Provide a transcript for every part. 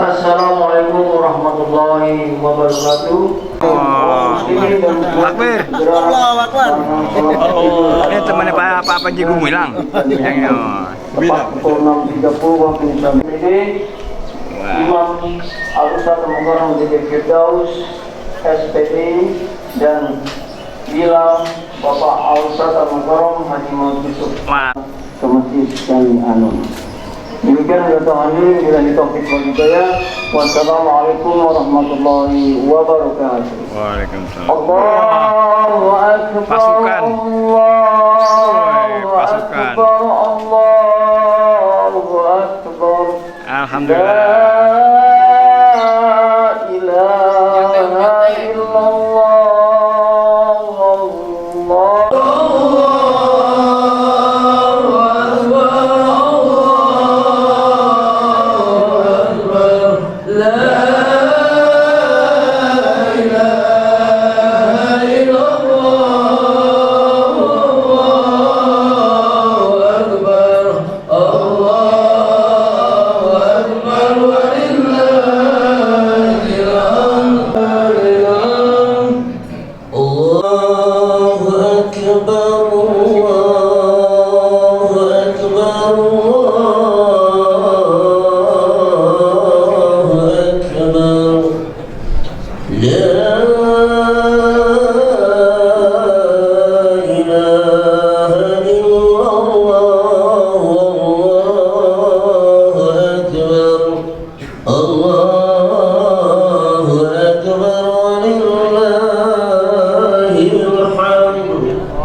Assalamualaikum warahmatullahi wabarakatuh. Akbar. Allahu Akbar. Ini temannya Pak Panji Gumilang. Yang Tepat pukul 6.30 waktu Indonesia. Ini Imam Al-Ustaz Al-Mukarram Firdaus SPD dan Bilang Bapak Al-Ustaz Al-Mukarram Haji Muhammad Yusuf ke Masjid Syari Anum. Demikian datang bila ditopik bagi saya. Wassalamualaikum warahmatullahi wabarakatuh. Waalaikumsalam. Allahu Akbar. Pasukan. Allahu Pasukan. Akbar. Allahu Akbar. Alhamdulillah. La ilaha illallah.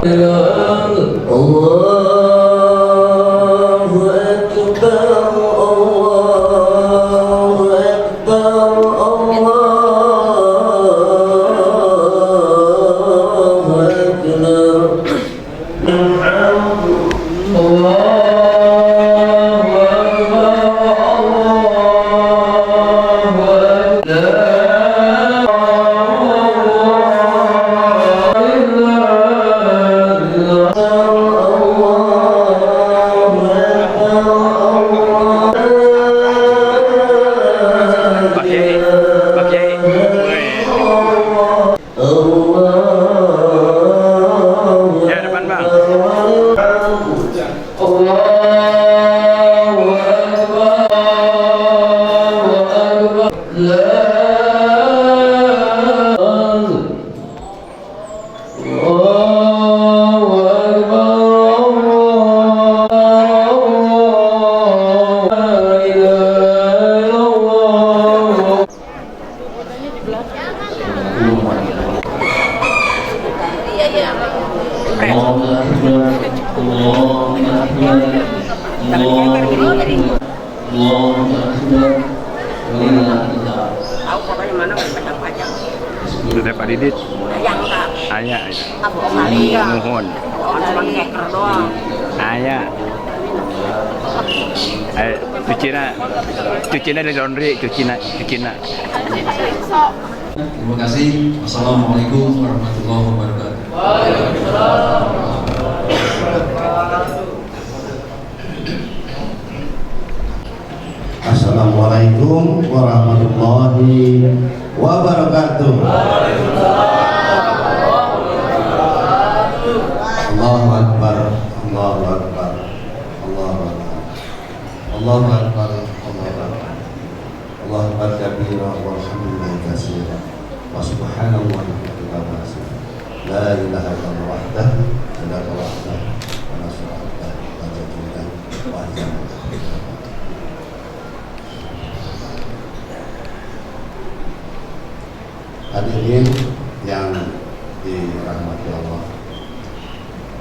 La Tahu pokoknya mana pajak-pajak. Sudah Pak Didit. Yang tak. Ayah. Apa kali ya? Mohon. Cuma keker doang. Ayah. Cucina di laundry, cucina. Terima kasih. Wassalamualaikum warahmatullahi wabarakatuh. Assalamualaikum warahmatullahi wabarakatuh. Allahu Akbar, Allahu Akbar, Allahu Akbar, Allahu Akbar, Allahu Akbar, Allahu Akbar kabira walhamdulillahi katsira wa subhanallahi wa bihamdihi la ilaha illallah wahdahu la syarika lahu wa la syarika lahu wa ajalla. Hadirin yang dirahmati Allah,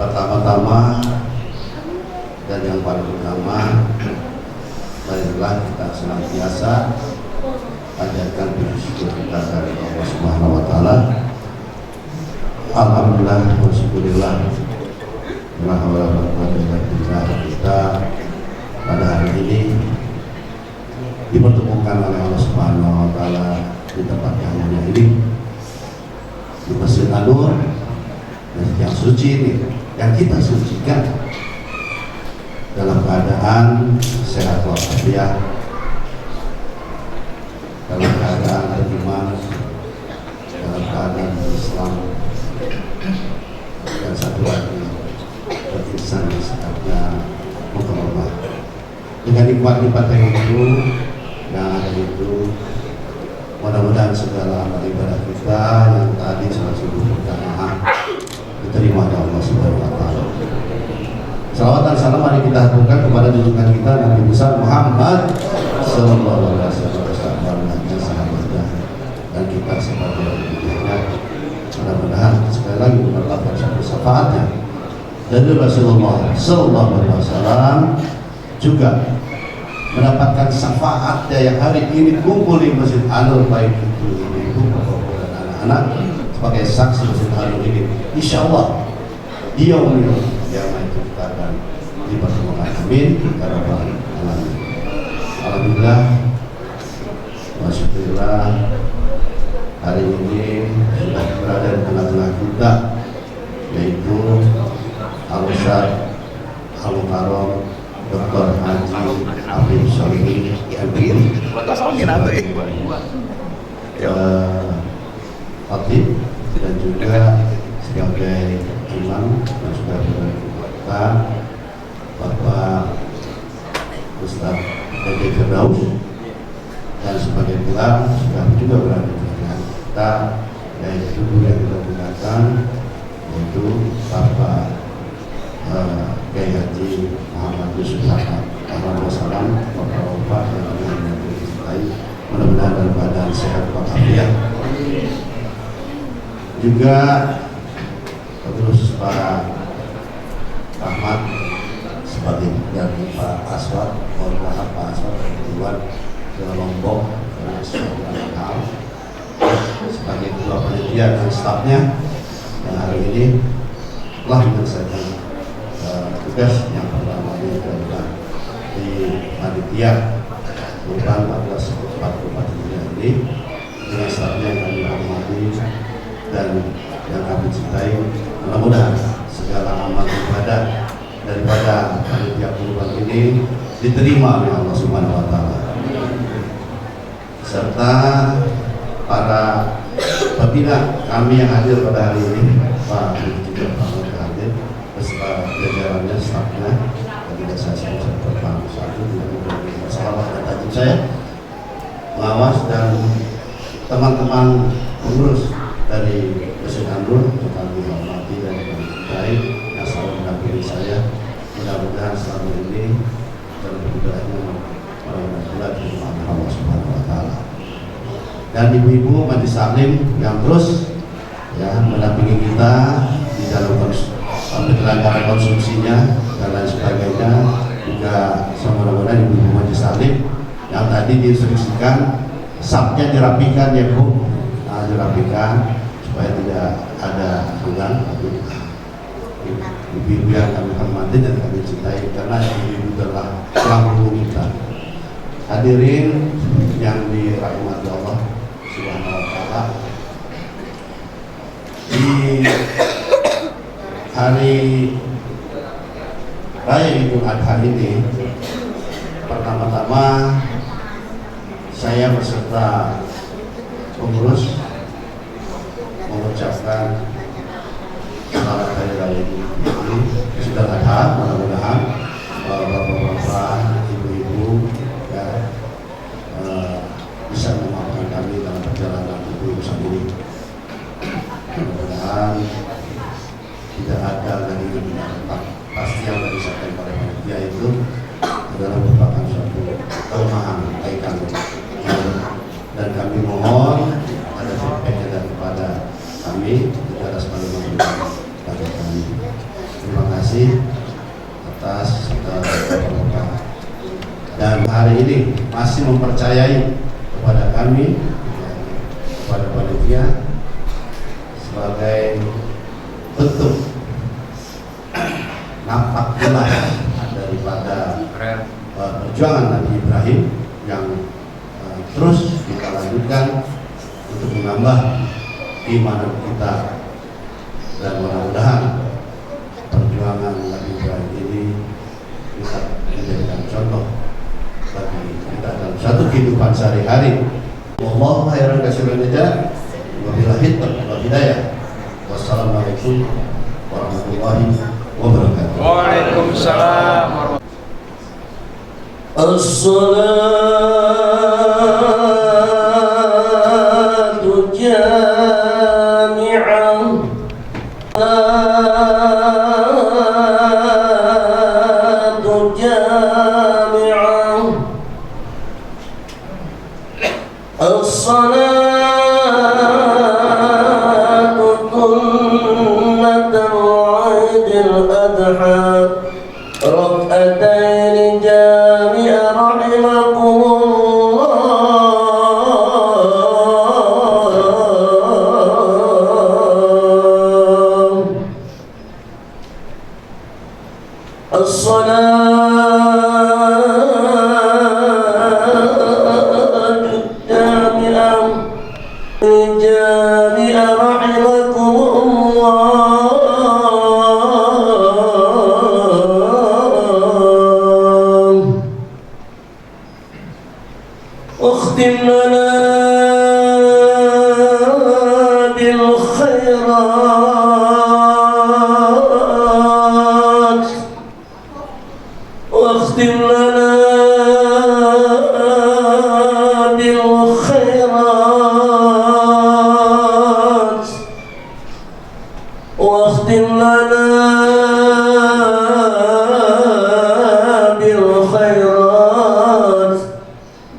pertama-tama dan yang paling utama, marilah kita senantiasa panjatkan puji syukur kita dari Allah Subhanahu wa taala. Alhamdulillah wa syukurillah. Kita pada hari ini dipertemukan oleh Allah Subhanahu wa taala di tempat yang mulia ini, di Masjid An-Nur, yang suci ini, yang kita sucikan dalam keadaan sehat walafiat, dalam keadaan beriman, dalam keadaan Islam, dan satu lagi berinsan di sikapnya mengkemah. Dengan nikmat-nikmat yang ada itu, mudah-mudahan segala amal ibadah kita yang tadi salat subuh berjamaah diterima oleh Allah Subhanahu wa taala. Salawat dan salam mari kita haturkan kepada junjungan kita Nabi besar Muhammad sallallahu alaihi wasallam, sahabatnya dan kita sebagai umatnya. Mudah-mudahan sekali lagi mendapatkan satu syafaatnya dari Rasulullah sallallahu alaihi wasallam, juga mendapatkan syafaatnya yang hari ini kumpul di Masjid An-Nur, baik itu ibu dan anak-anak sebagai saksi Masjid An-Nur ini. Insya Allah dia yang itu kita akan dipertemukan. Amin ya rabbal alamin. Alhamdulillah wa syukurillah, hari ini sudah berada di tengah-tengah kita, yaitu Al-Ustaz Al-Mukarram Dr. Haji Afif Solihin MPI, Khatib, dan juga sebagai imam dan juga kita Bapak Ustaz Dede Firdaus, dan sebagai gelar sudah juga berada di tengah kita, yaitu yang kita gunakan yaitu Bapak Kiai Haji Muhammad Yusuf Alhamdulillah, Bapak-bapak yang dicintai, mudah-mudahan dalam keadaan sehat walafiat. Juga terus Pak Ahmad sebagai dari Pak Aswad, mohon maaf Pak Aswad kebetulan ke Lombok karena sesuatu hal, sebagai ketua panitia dan stafnya yang hari ini telah menyelesaikan tugas yang pertama ini adalah di panitia Urban 1444 ini dengan stafnya yang kami hormati dan yang kami cintai. Mudah-mudahan segala amal ibadah daripada panitia Urban ini diterima oleh Allah Subhanahu wa taala, serta para pembina kami yang hadir pada hari ini, Pak juga Pak hadir beserta jajarannya, stafnya, dan tidak saya sebut satu dengan memberi masalah dan tajam saya pengawas dan teman-teman pengurus dari Masjid An-Nur, kami hormati dan ibu-ibu majelis taklim yang terus ya mendampingi kita di dalam penyelenggaraan konsumsinya dan lain sebagainya. Juga mudah-mudahan ibu-ibu majelis taklim yang tadi diinstruksikan sapnya dirapikan ya Bu, dirapikan supaya tidak ada henggang. Ibu-ibu yang kami hormati dan kami cintai, karena ibu-ibu adalah tulang kita. Hadirin yang dirahmati Allah Subhanahu wa Ta'ala, di hari Raya Idul Adha ini, pertama-tama saya beserta pengurus mengucapkan selamat Hari Raya Idul Adha. Mudah-mudahan bapak-bapak, ibu-ibu ya bisa memaafkan kami dalam perjalanan urusan ini. Mudah-mudahan tidak ada lagi yang mendapat. Pasti yang tadi disampaikan oleh panitia itu adalah merupakan suatu kelemahan baik kami, dan kami mohon ada feedbacknya daripada kami kepada sebagai pada kami. Terima kasih atas bapak-bapak, dan hari ini masih mempercayai kepada kami, kepada panitia sebagai bentuk nampak jelas daripada perjuangan Nabi Ibrahim yang terus kita lanjutkan untuk menambah keimanan kita, dan mudah-mudahan perjuangan Nabi Ibrahim ini bisa menjadikan contoh bagi kita dalam satu kehidupan sehari-hari. Wallahu khairan katsiran jaza, wabillahi taufiq wal hidayah. Wassalamualaikum warahmatullahi wabarakatuh. Waalaikumsalam warahmatullahi As-salatu jami'ah, as-salatu jami'ah, as-salatu sunnatan 'idil adha, rak'ataini jami'ah rahimakumullah. As-salatu jami'ah jami'ah rahimakumullah. اختم لنا بالخيرات، واختم لنا بالخيرات، واختم لنا بالخيرات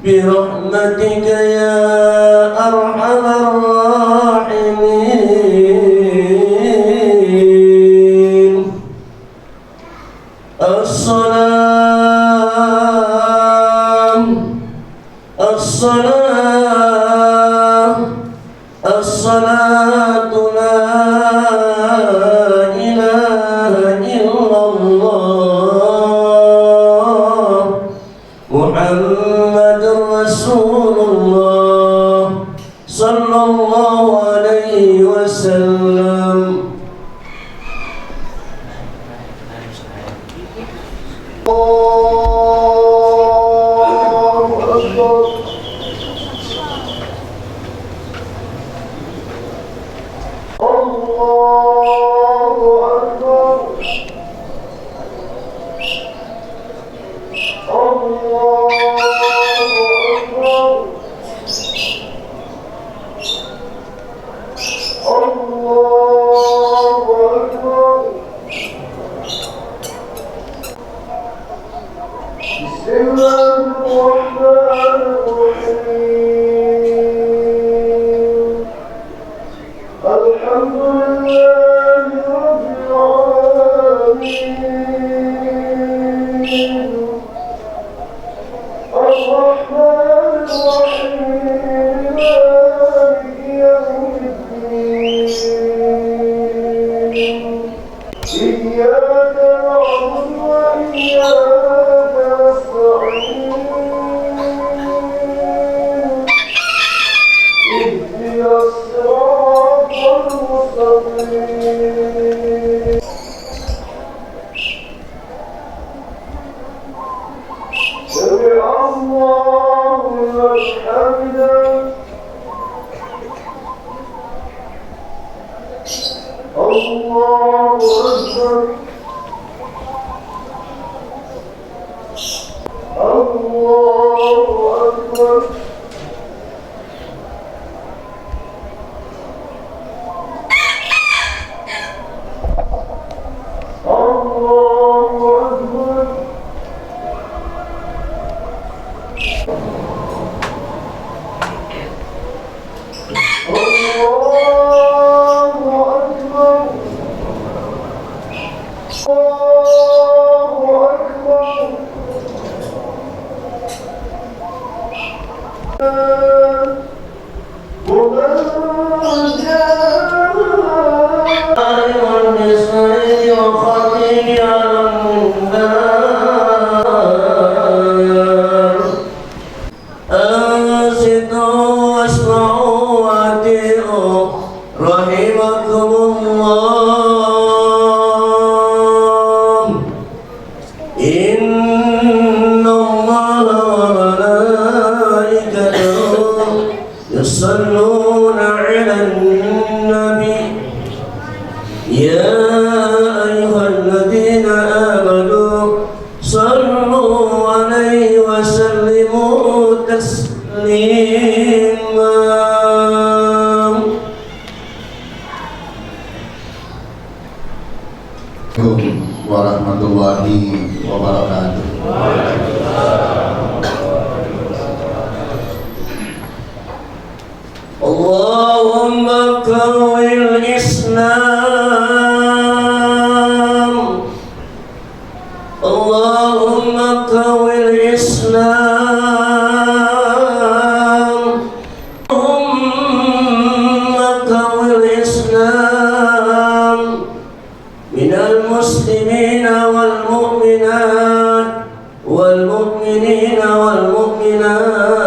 برحمتك يا أرحم الراحمين. الصلاة لا إله إلا الله يصلون على النبي يا أيها الذين آمنوا صلوا عليه وسلموا تسليما. Warahmatullahi wabarakatuh. اللهم قوي الإسلام اللهم قوي الإسلام اللهم قوي الإسلام من المسلمين والمؤمنات والمؤمنين والمؤمنات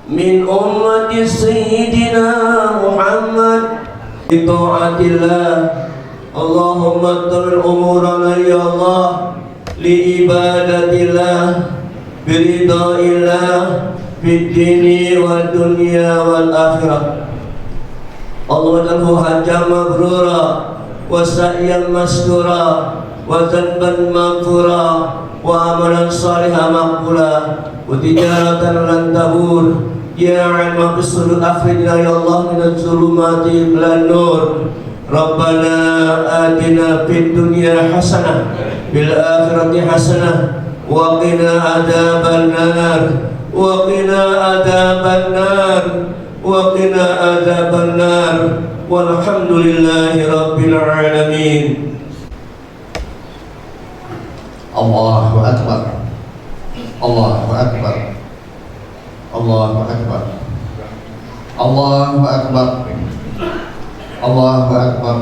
من أمة سيدنا محمد بطاعة الله. اللهم اطر أمورنا يا الله لعبادة الله برضاء الله في الدين والدنيا والآخرة. اللهم اجعله حجا مبرورا وسعيا مشكورا وذنبا مغفورا وعملا صالحا مقبولا وتجارة لن تبور. يا علم بالصدور أخرجنا يا الله من الظلمات إلى النور. ربنا آتنا في الدنيا حسنة في الآخرة حسنة وقنا عذاب النار وقنا عذاب النار وقنا عذاب النار والحمد لله رب العالمين. Allahu Akbar. Allahu Akbar. Allahu Akbar. Allahu Akbar. Allahu Akbar.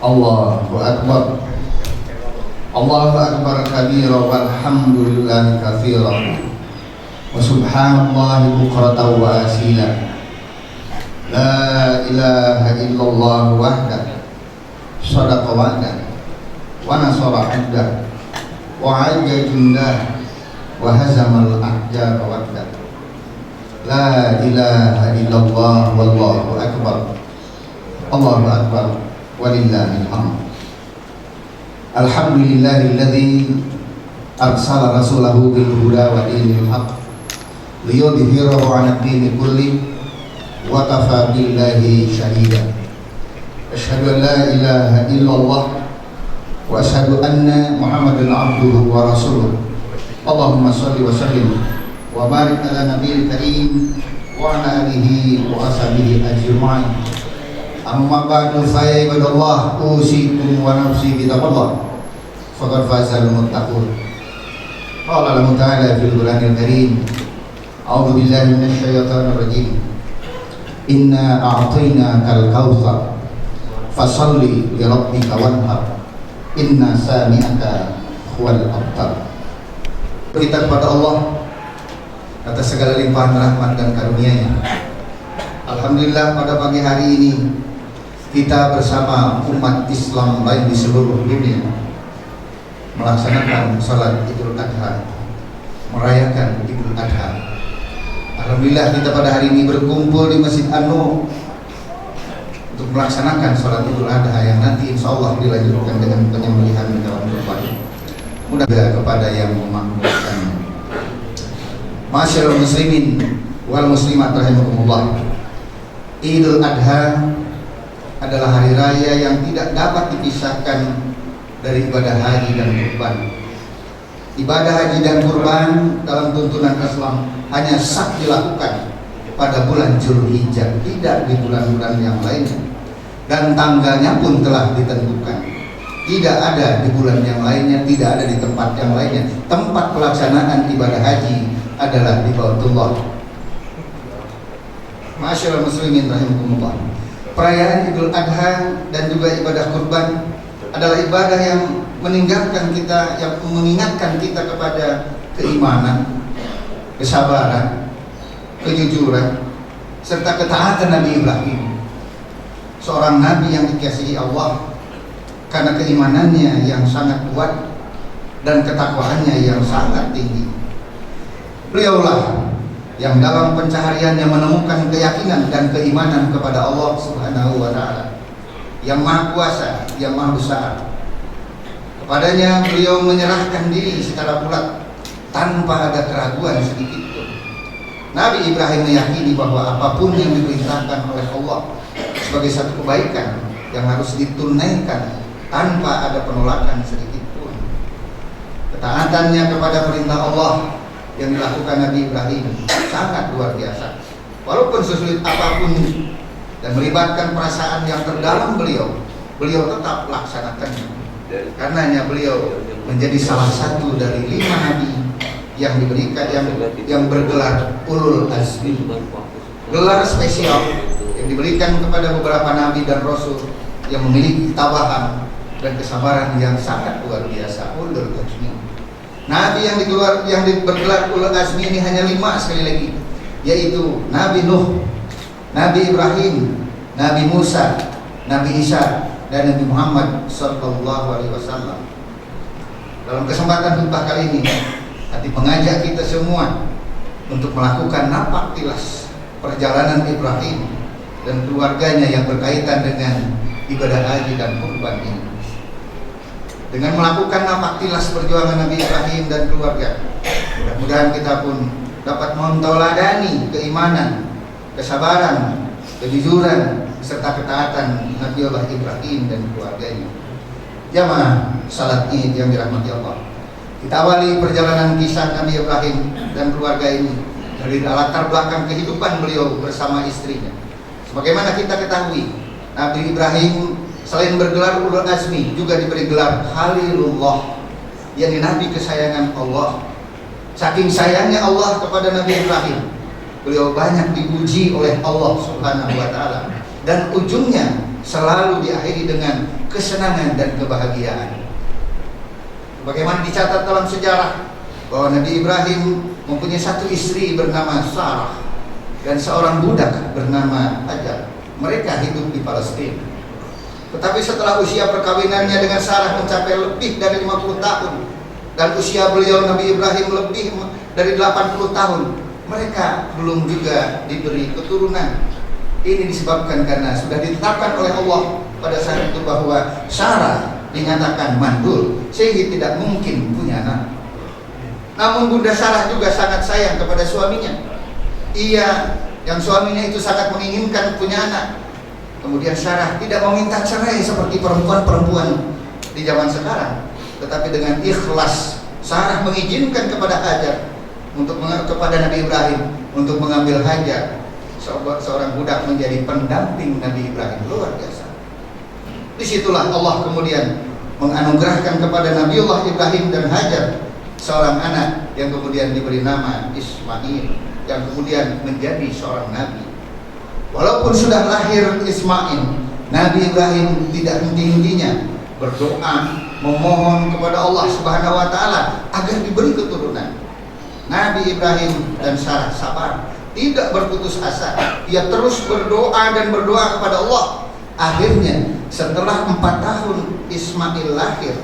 Allahu Akbar. Allahu Akbar kabira walhamdulillahi katsira wa subhanallahi bukratan wa asila. La ilaha illallah wahdahu sadaqa wa'dah wa nasara 'abdah wa 'azza jundah wa hazamal ahzaba wahdah. La ilaha illallah wallahu akbar. Allahu akbar walillahil hamd. Alhamdulillahilladzi arsala rasulahu bil huda wa dinil haqq liyudhhirahu 'ala ad-dini kulli wa kafa billahi shahida. Asyhadu an la ilaha illallah wa asyhadu anna Muhammadan abduhu wa rasuluh. Allahumma shalli wa sallim wa barik ala nabiyil karim wa ala alihi wa ashabihi ajma'in. Amma ba'du fa ya ibadallah usikum wa nafsi bi taqwallah faqad fazal muttaqun. Qala Allah ta'ala fil Qur'anil Karim, a'udzu billahi minasy syaithanir rajim. Inna a'tainakal kautsar fasalli li rabbika wanhar inna sami'aka huwal abtar. Kita kepada Allah atas segala limpahan rahmat dan karunia-Nya. Alhamdulillah pada pagi hari ini kita bersama umat Islam lain di seluruh dunia melaksanakan salat Idul Adha, merayakan Idul Adha. Alhamdulillah kita pada hari ini berkumpul di Masjid An-Nur untuk melaksanakan sholat Idul Adha yang nanti insya Allah dilanjutkan dengan penyembelihan hewan kurban. Mudah kepada yang memakmurkan. Masyaallah muslimin wal muslimat rahimakumullah. Idul Adha adalah hari raya yang tidak dapat dipisahkan dari ibadah haji dan kurban. Ibadah haji dan kurban dalam tuntunan Islam hanya sah dilakukan pada bulan Zulhijjah, tidak di bulan-bulan yang lainnya. Dan tanggalnya pun telah ditentukan. Tidak ada di bulan yang lainnya, tidak ada di tempat yang lainnya. Tempat pelaksanaan ibadah haji adalah di Baitullah. Masyaallah muslimin rahimakumullah. Perayaan Idul Adha dan juga ibadah kurban adalah ibadah yang meninggalkan kita, yang mengingatkan kita kepada keimanan, kesabaran, kejujuran, serta ketaatan Nabi Ibrahim, seorang nabi yang dikasihi Allah karena keimanannya yang sangat kuat dan ketakwaannya yang sangat tinggi. Beliaulah yang dalam pencahariannya menemukan keyakinan dan keimanan kepada Allah Subhanahu wa Ta'ala yang Maha Kuasa, yang Maha Besar. Kepadanya beliau menyerahkan diri secara bulat tanpa ada keraguan sedikit pun. Nabi Ibrahim meyakini bahwa apapun yang diperintahkan oleh Allah sebagai satu kebaikan yang harus ditunaikan tanpa ada penolakan sedikit pun. Ketaatannya kepada perintah Allah yang dilakukan Nabi Ibrahim sangat luar biasa. Walaupun sesulit apapun dan melibatkan perasaan yang terdalam beliau tetap laksanakannya. Karenanya beliau menjadi salah satu dari 5 nabi yang diberikan yang bergelar ulul azmi, gelar spesial yang diberikan kepada beberapa nabi dan rasul yang memiliki ketabahan dan kesabaran yang sangat luar biasa. Ulul azmi. Nabi yang bergelar ulul azmi ini hanya 5 sekali lagi, yaitu Nabi Nuh, Nabi Ibrahim, Nabi Musa, Nabi Isa, dan Nabi Muhammad Sallallahu Alaihi Wasallam. Dalam kesempatan khutbah kali ini, hati mengajak kita semua untuk melakukan napak tilas perjalanan Ibrahim dan keluarganya yang berkaitan dengan ibadah haji dan kurban ini. Dengan melakukan napak tilas perjuangan Nabi Ibrahim dan keluarga, mudah-mudahan kita pun dapat mentoladani keimanan, kesabaran, kejujuran, serta ketaatan Nabiullah Ibrahim dan keluarganya. Jamaah salat Id yang dirahmati Allah, kita awali perjalanan kisah Nabi Ibrahim dan keluarga ini dari latar belakang kehidupan beliau bersama istrinya. Sebagaimana kita ketahui, Nabi Ibrahim selain bergelar ulul azmi juga diberi gelar Khalilullah, yakni Nabi kesayangan Allah. Saking sayangnya Allah kepada Nabi Ibrahim, beliau banyak diuji oleh Allah Subhanahu wa Ta'ala, dan ujungnya selalu diakhiri dengan kesenangan dan kebahagiaan. Bagaimana dicatat dalam sejarah bahwa Nabi Ibrahim mempunyai satu istri bernama Sarah dan seorang budak bernama Hajar. Mereka hidup di Palestina. Tetapi setelah usia perkawinannya dengan Sarah mencapai lebih dari 50 tahun dan usia beliau Nabi Ibrahim lebih dari 80 tahun, mereka belum juga diberi keturunan. Ini disebabkan karena sudah ditetapkan oleh Allah pada saat itu bahwa Sarah dinyatakan mandul sehingga tidak mungkin punya anak. Namun Bunda Sarah juga sangat sayang kepada suaminya. Ia yang suaminya itu sangat menginginkan punya anak. Kemudian Sarah tidak meminta cerai seperti perempuan-perempuan di zaman sekarang, tetapi dengan ikhlas Sarah mengizinkan kepada Hajar kepada Nabi Ibrahim untuk mengambil Hajar, seorang budak, menjadi pendamping Nabi Ibrahim. Luar biasa. Disitulah Allah kemudian menganugerahkan kepada Nabiullah Ibrahim dan Hajar seorang anak yang kemudian diberi nama Ismail, yang kemudian menjadi seorang nabi. Walaupun sudah lahir Ismail, Nabi Ibrahim tidak henti-hentinya berdoa memohon kepada Allah Subhanahu wa Ta'ala agar diberi keturunan. Nabi Ibrahim dan Sarah sabar, tidak berputus asa. Ia terus berdoa dan berdoa kepada Allah. Akhirnya setelah 4 tahun Ismail lahir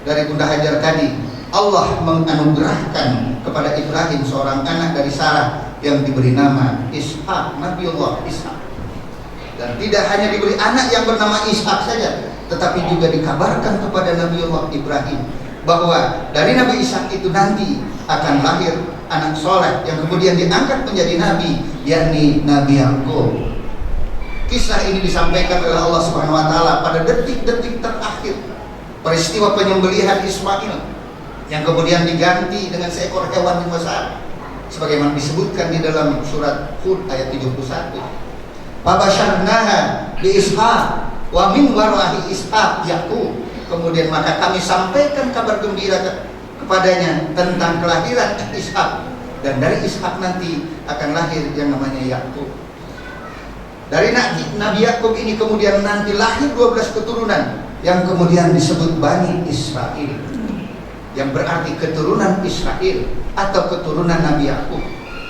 dari Bunda Hajar tadi, Allah menganugerahkan kepada Ibrahim seorang anak dari Sarah yang diberi nama Ishak, Nabiullah Ishak. Dan tidak hanya diberi anak yang bernama Ishak saja, tetapi juga dikabarkan kepada Nabiullah Ibrahim bahwa dari Nabi Ishak itu nanti akan lahir anak soleh yang kemudian diangkat menjadi nabi, yakni Nabi Yakub. Kisah ini disampaikan oleh Allah Subhanahu wa taala pada detik-detik terakhir peristiwa penyembelihan Ismail yang kemudian diganti dengan seekor hewan yang besar sebagaimana disebutkan di dalam surat Hud ayat 71. Fabasyarnaha bi Ishaq wa min wara'i Ishaq Yakub. Kemudian maka kami sampaikan kabar gembira kepadanya tentang kelahiran Ishak, dan dari Ishak nanti akan lahir yang namanya Yakub. Dari Nabi Yakub ini kemudian nanti lahir 12 keturunan yang kemudian disebut Bani Israel, yang berarti keturunan Israel atau keturunan Nabi Yakub.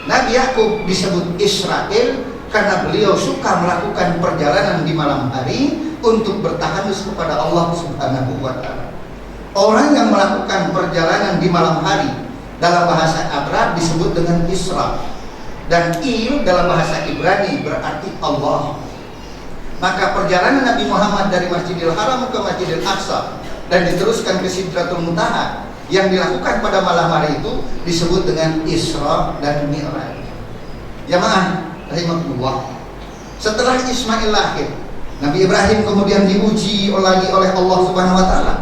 Nabi Yakub disebut Israel karena beliau suka melakukan perjalanan di malam hari untuk bertahalus kepada Allah Subhanahu wa taala. Orang yang melakukan perjalanan di malam hari dalam bahasa Arab disebut dengan Isra, dan Il dalam bahasa Ibrani berarti Allah. Maka perjalanan Nabi Muhammad dari Masjidil Haram ke Masjidil Aqsa dan diteruskan ke Sidratul Muntaha yang dilakukan pada malam hari itu disebut dengan Isra dan Mi'raj. Jamaah rahimahullah, setelah Ismail lahir, Nabi Ibrahim kemudian diuji lagi oleh Allah Subhanahu wa taala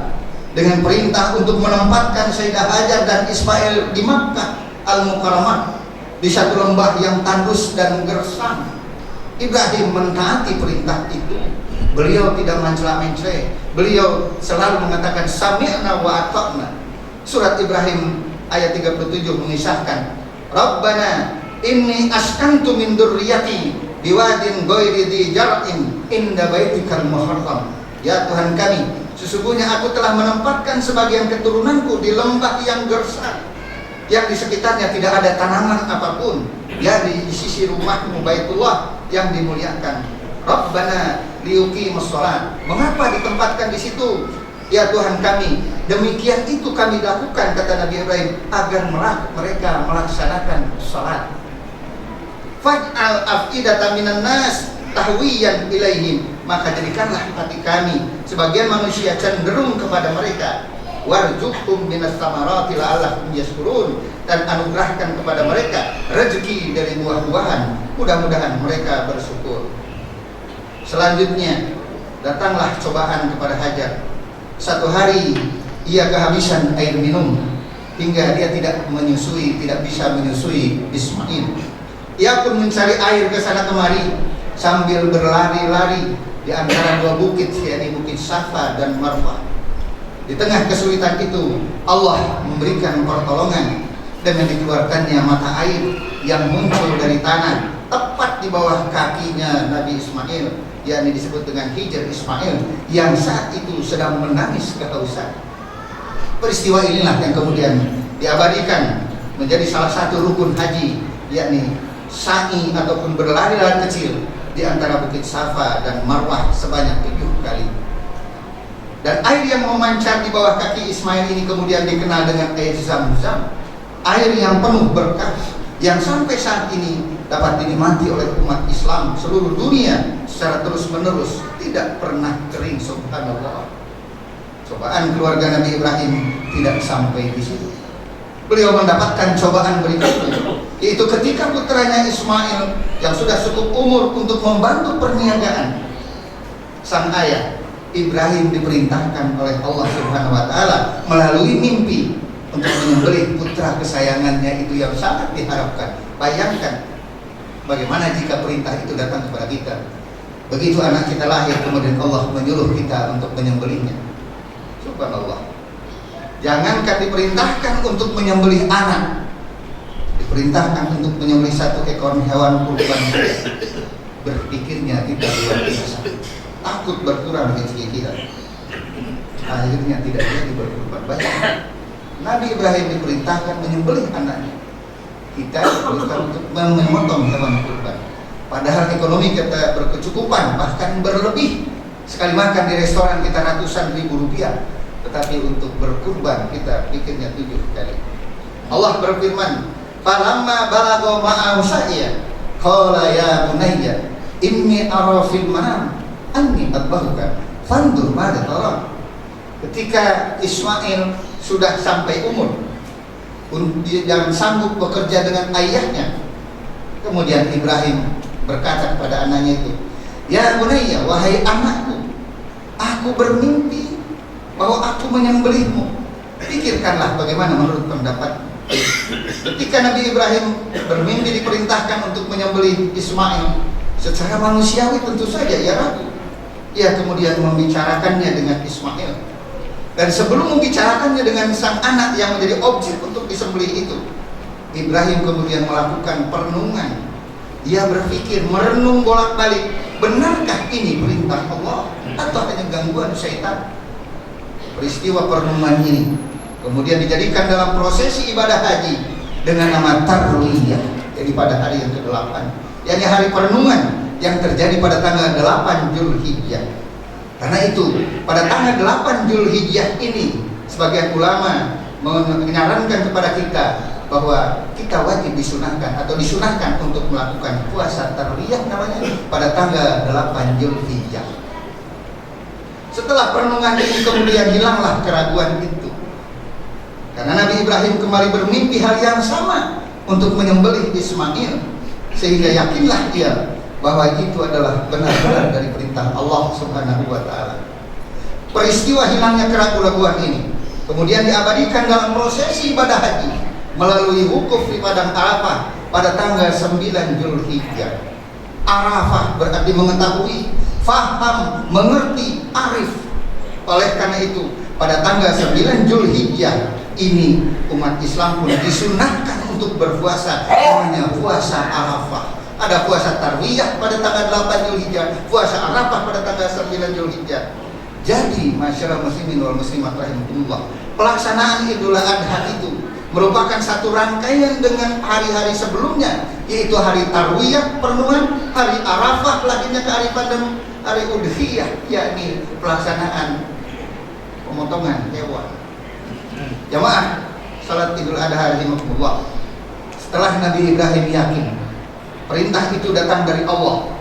dengan perintah untuk menempatkan Sayyidah Hajar dan Ismail di Makkah Al-Mukarramah di satu lembah yang tandus dan gersang. Ibrahim mentaati perintah itu. Beliau tidak mencela-mencela. Beliau selalu mengatakan sami'na wa ata'na. Surat Ibrahim ayat 37 mengisahkan, Rabbana inni askantu min dzurriyyati biwadin ghairi dzi jar'in inda baitikal muharram. Ya Tuhan kami, sesungguhnya aku telah menempatkan sebagian keturunanku di lembah yang gersang, yang di sekitarnya tidak ada tanaman apapun, ya di sisi rumahmu Baitullah yang dimuliakan. Rabbana liyuqimus shalah. Mengapa ditempatkan di situ? Ya Tuhan kami, demikian itu kami lakukan, kata Nabi Ibrahim, agar mereka melaksanakan salat. Faj'al af'idatan minan nas tahwiyan ilaihim. Maka jadikanlah hati kami sebagian manusia cenderung kepada mereka. Warzuqhum minas samarati la'allahum yashkurun. Dan anugerahkan kepada mereka rezeki dari buah-buahan, mudah-mudahan mereka bersyukur. Selanjutnya datanglah cobaan kepada Hajar. Satu hari ia kehabisan air minum hingga dia tidak bisa menyusui Ismail. Ia pun mencari air ke sana kemari sambil berlari-lari di antara dua bukit, yakni Bukit Safa dan Marwah. Di tengah kesulitan itu, Allah memberikan pertolongan dengan dikeluarkannya mata air yang muncul dari tanah tepat di bawah kakinya Nabi Ismail, yakni disebut dengan Hijr Ismail, yang saat itu sedang menangis kehausan. Peristiwa inilah yang kemudian diabadikan menjadi salah satu rukun haji, yakni sa'i ataupun berlari-lari kecil di antara Bukit Safa dan Marwah sebanyak 7 kali. Dan air yang memancar di bawah kaki Ismail ini kemudian dikenal dengan air Zam-Zam, air yang penuh berkah yang sampai saat ini dapat dinikmati oleh umat Islam seluruh dunia secara terus-menerus, tidak pernah kering. Subhanallah. Cobaan keluarga Nabi Ibrahim tidak sampai di situ. Beliau mendapatkan cobaan berikutnya, yaitu ketika putranya Ismail yang sudah cukup umur untuk membantu perniagaan sang ayah, Ibrahim diperintahkan oleh Allah Subhanahu wa taala melalui mimpi untuk menyembelih putra kesayangannya itu yang sangat diharapkan. Bayangkan bagaimana jika perintah itu datang kepada kita. Begitu anak kita lahir kemudian Allah menyuruh kita untuk menyembelihnya. Subhanallah. Jangankan diperintahkan untuk menyembelih anak, diperintahkan untuk menyembelih satu ekor hewan kurban, berpikirnya tidak luar biasa. Takut berkurang rezeki kita, akhirnya tidak jadi berkurban banyak. Nabi Ibrahim diperintahkan menyembelih anaknya, kita diperintahkan untuk memotong hewan kurban. Padahal ekonomi kita berkecukupan, bahkan berlebih. Sekali makan di restoran kita ratusan ribu rupiah, tetapi untuk berkurban kita pikirnya 7 kali. Allah berfirman, "Falamma balagha ma'ahu sa'ya, qala ya bunayya inni ara fil manam anni adbahuka fandur madza tara. Ketika Ismail sudah sampai umur yang sanggup bekerja dengan ayahnya, kemudian Ibrahim berkata kepada anaknya itu, ya bunayya, wahai anakku, aku bermimpi bahwa aku menyembelihmu. Pikirkanlah bagaimana menurut pendapat. Ketika Nabi Ibrahim bermimpi diperintahkan untuk menyembelih Ismail, secara manusiawi tentu saja ia ragu. Ia kemudian membicarakannya dengan Ismail. Dan sebelum membicarakannya dengan sang anak yang menjadi objek untuk disembelih itu, Ibrahim kemudian melakukan perenungan. Dia berpikir, merenung bolak-balik, benarkah ini perintah Allah atau hanya gangguan syaitan? Peristiwa perenungan ini kemudian dijadikan dalam prosesi ibadah haji dengan nama Tarwiyah, jadi pada hari yang ke-8, yakni hari perenungan yang terjadi pada tanggal 8 Zulhijjah. Karena itu pada tanggal 8 Zulhijjah ini sebagian ulama menyarankan kepada kita bahwa kita wajib disunahkan atau disunahkan untuk melakukan puasa Tarwiyah namanya pada tanggal 8 Zulhijjah. Setelah perenungan ini kemudian hilanglah keraguan itu. Karena Nabi Ibrahim kembali bermimpi hal yang sama untuk menyembelih Ismail, sehingga yakinlah dia bahwa itu adalah benar-benar dari perintah Allah Subhanahu wa taala. Peristiwa hilangnya keraguan ini kemudian diabadikan dalam prosesi ibadah haji melalui wukuf di padang Arafah pada tanggal 9 Zulhijjah. Arafah berarti mengetahui, faham, mengerti, arif. Oleh karena itu pada tanggal 9 Zulhijjah ini umat Islam pun disunahkan untuk berpuasa, namanya puasa Arafah. Ada puasa Tarwiyah pada tanggal 8 Zulhijjah, puasa Arafah pada tanggal 9 Zulhijjah. Jadi masyarakat muslimin wal muslimat rahimahumullah, pelaksanaan Idul Adha itu merupakan satu rangkaian dengan hari-hari sebelumnya, yaitu hari Tarwiyah, perenungan, hari Arafah, lahirnya kearifan, dan hari Udhiyah, yakni pelaksanaan pemotongan hewan. Jamaah salat Idul Adha rahimahumullah, setelah Nabi Ibrahim yakin perintah itu datang dari Allah,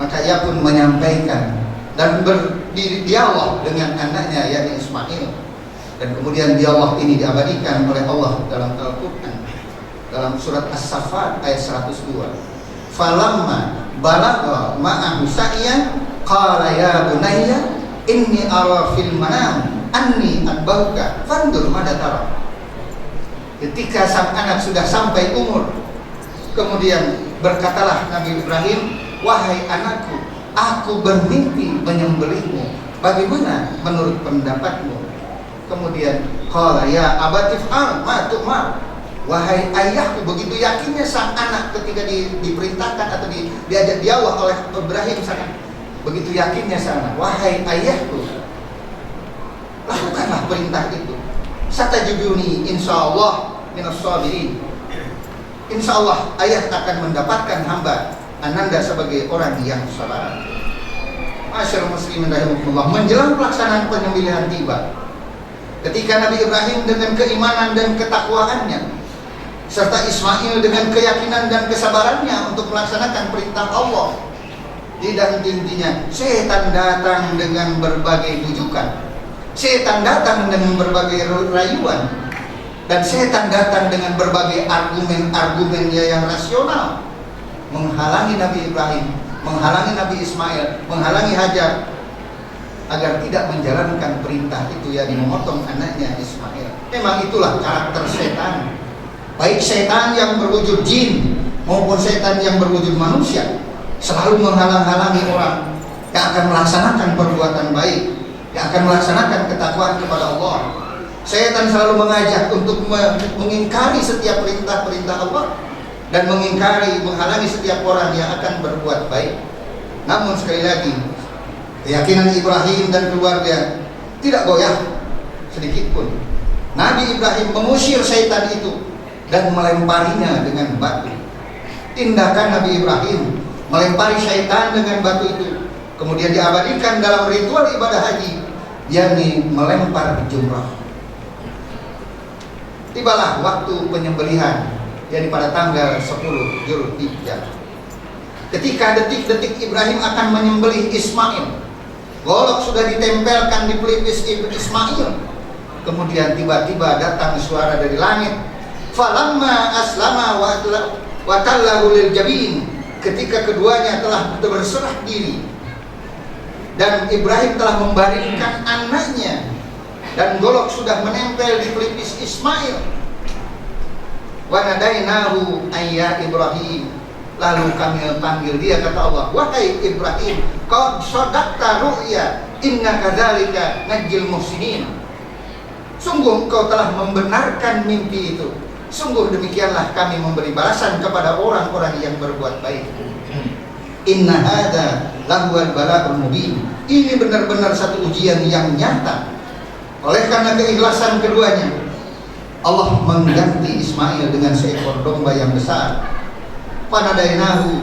maka ia pun menyampaikan dan berdialog dengan anaknya yakni Ismail. Dan kemudian dialog ini diabadikan oleh Allah dalam Al-Quran, dalam surat As-Saffat ayat 102. Falamma balagha ma'ahu sa'yan qala ya bunayya inni ara fil manam anni adbahuka fandur madza tara. Ketika sang anak sudah sampai umur, kemudian berkatalah Nabi Ibrahim, wahai anakku, aku bermimpi menyembelihmu, bagaimana menurut pendapatmu? Kemudian qala ya abati fa'al ma tu'mar. Wahai ayahku, begitu yakinnya sang anak ketika diperintahkan atau diajak dialog oleh Ibrahim sana. Begitu yakinnya sang anak, wahai ayahku, lakukanlah perintah itu. Satajibuni insyaallah minas sabirin. Insya Allah ayah akan mendapatkan hamba ananda sebagai orang yang sabar. Masyarakat muslimin rahimahullah, menjelang pelaksanaan penyembelihan tiba, ketika Nabi Ibrahim dengan keimanan dan ketakwaannya, serta Ismail dengan keyakinan dan kesabarannya untuk melaksanakan perintah Allah, tidak henti-hentinya setan datang dengan berbagai bujukan, setan datang dengan berbagai rayuan, dan setan datang dengan berbagai argumen-argumennya yang rasional, menghalangi Nabi Ibrahim, menghalangi Nabi Ismail, menghalangi Hajar agar tidak menjalankan perintah itu, yakni memotong anaknya Ismail. Memang itulah karakter setan, baik setan yang berwujud jin maupun setan yang berwujud manusia, selalu menghalang-halangi orang yang akan melaksanakan perbuatan baik, yang akan melaksanakan ketakwaan kepada Allah. Setan selalu mengajak untuk mengingkari setiap perintah-perintah Allah dan menghalangi setiap orang yang akan berbuat baik. Namun sekali lagi, keyakinan Ibrahim dan keluarga tidak goyah sedikit pun. Nabi Ibrahim mengusir setan itu dan melemparinya dengan batu. Tindakan Nabi Ibrahim melempari setan dengan batu itu kemudian diabadikan dalam ritual ibadah haji, yakni melempar jumrah. Tibalah waktu penyembelihan, yakni pada tanggal 10 Zulhijjah. ketika detik-detik Ibrahim akan menyembelih Ismail, golok sudah ditempelkan di pelipis Ismail. Kemudian tiba-tiba datang suara dari langit, falamma aslama wa tallahu lil jabin, ketika keduanya telah berserah diri dan Ibrahim telah membaringkan anaknya dan golok sudah menempel di pelipis Ismail. Wa nadainahu ayya Ibrahim, lalu kami panggil dia, kata Allah, wahai Ibrahim, qad shadaqta ru'ya inna kadzalika najjil muhsinin. Sungguh engkau telah membenarkan mimpi itu. Sungguh demikianlah kami memberi balasan kepada orang-orang yang berbuat baik. Inna hadza lahuwal bala'ul mubin. Ini benar-benar satu ujian yang nyata. Oleh karena keikhlasan keduanya, Allah mengganti Ismail dengan seekor domba yang besar. Padainahu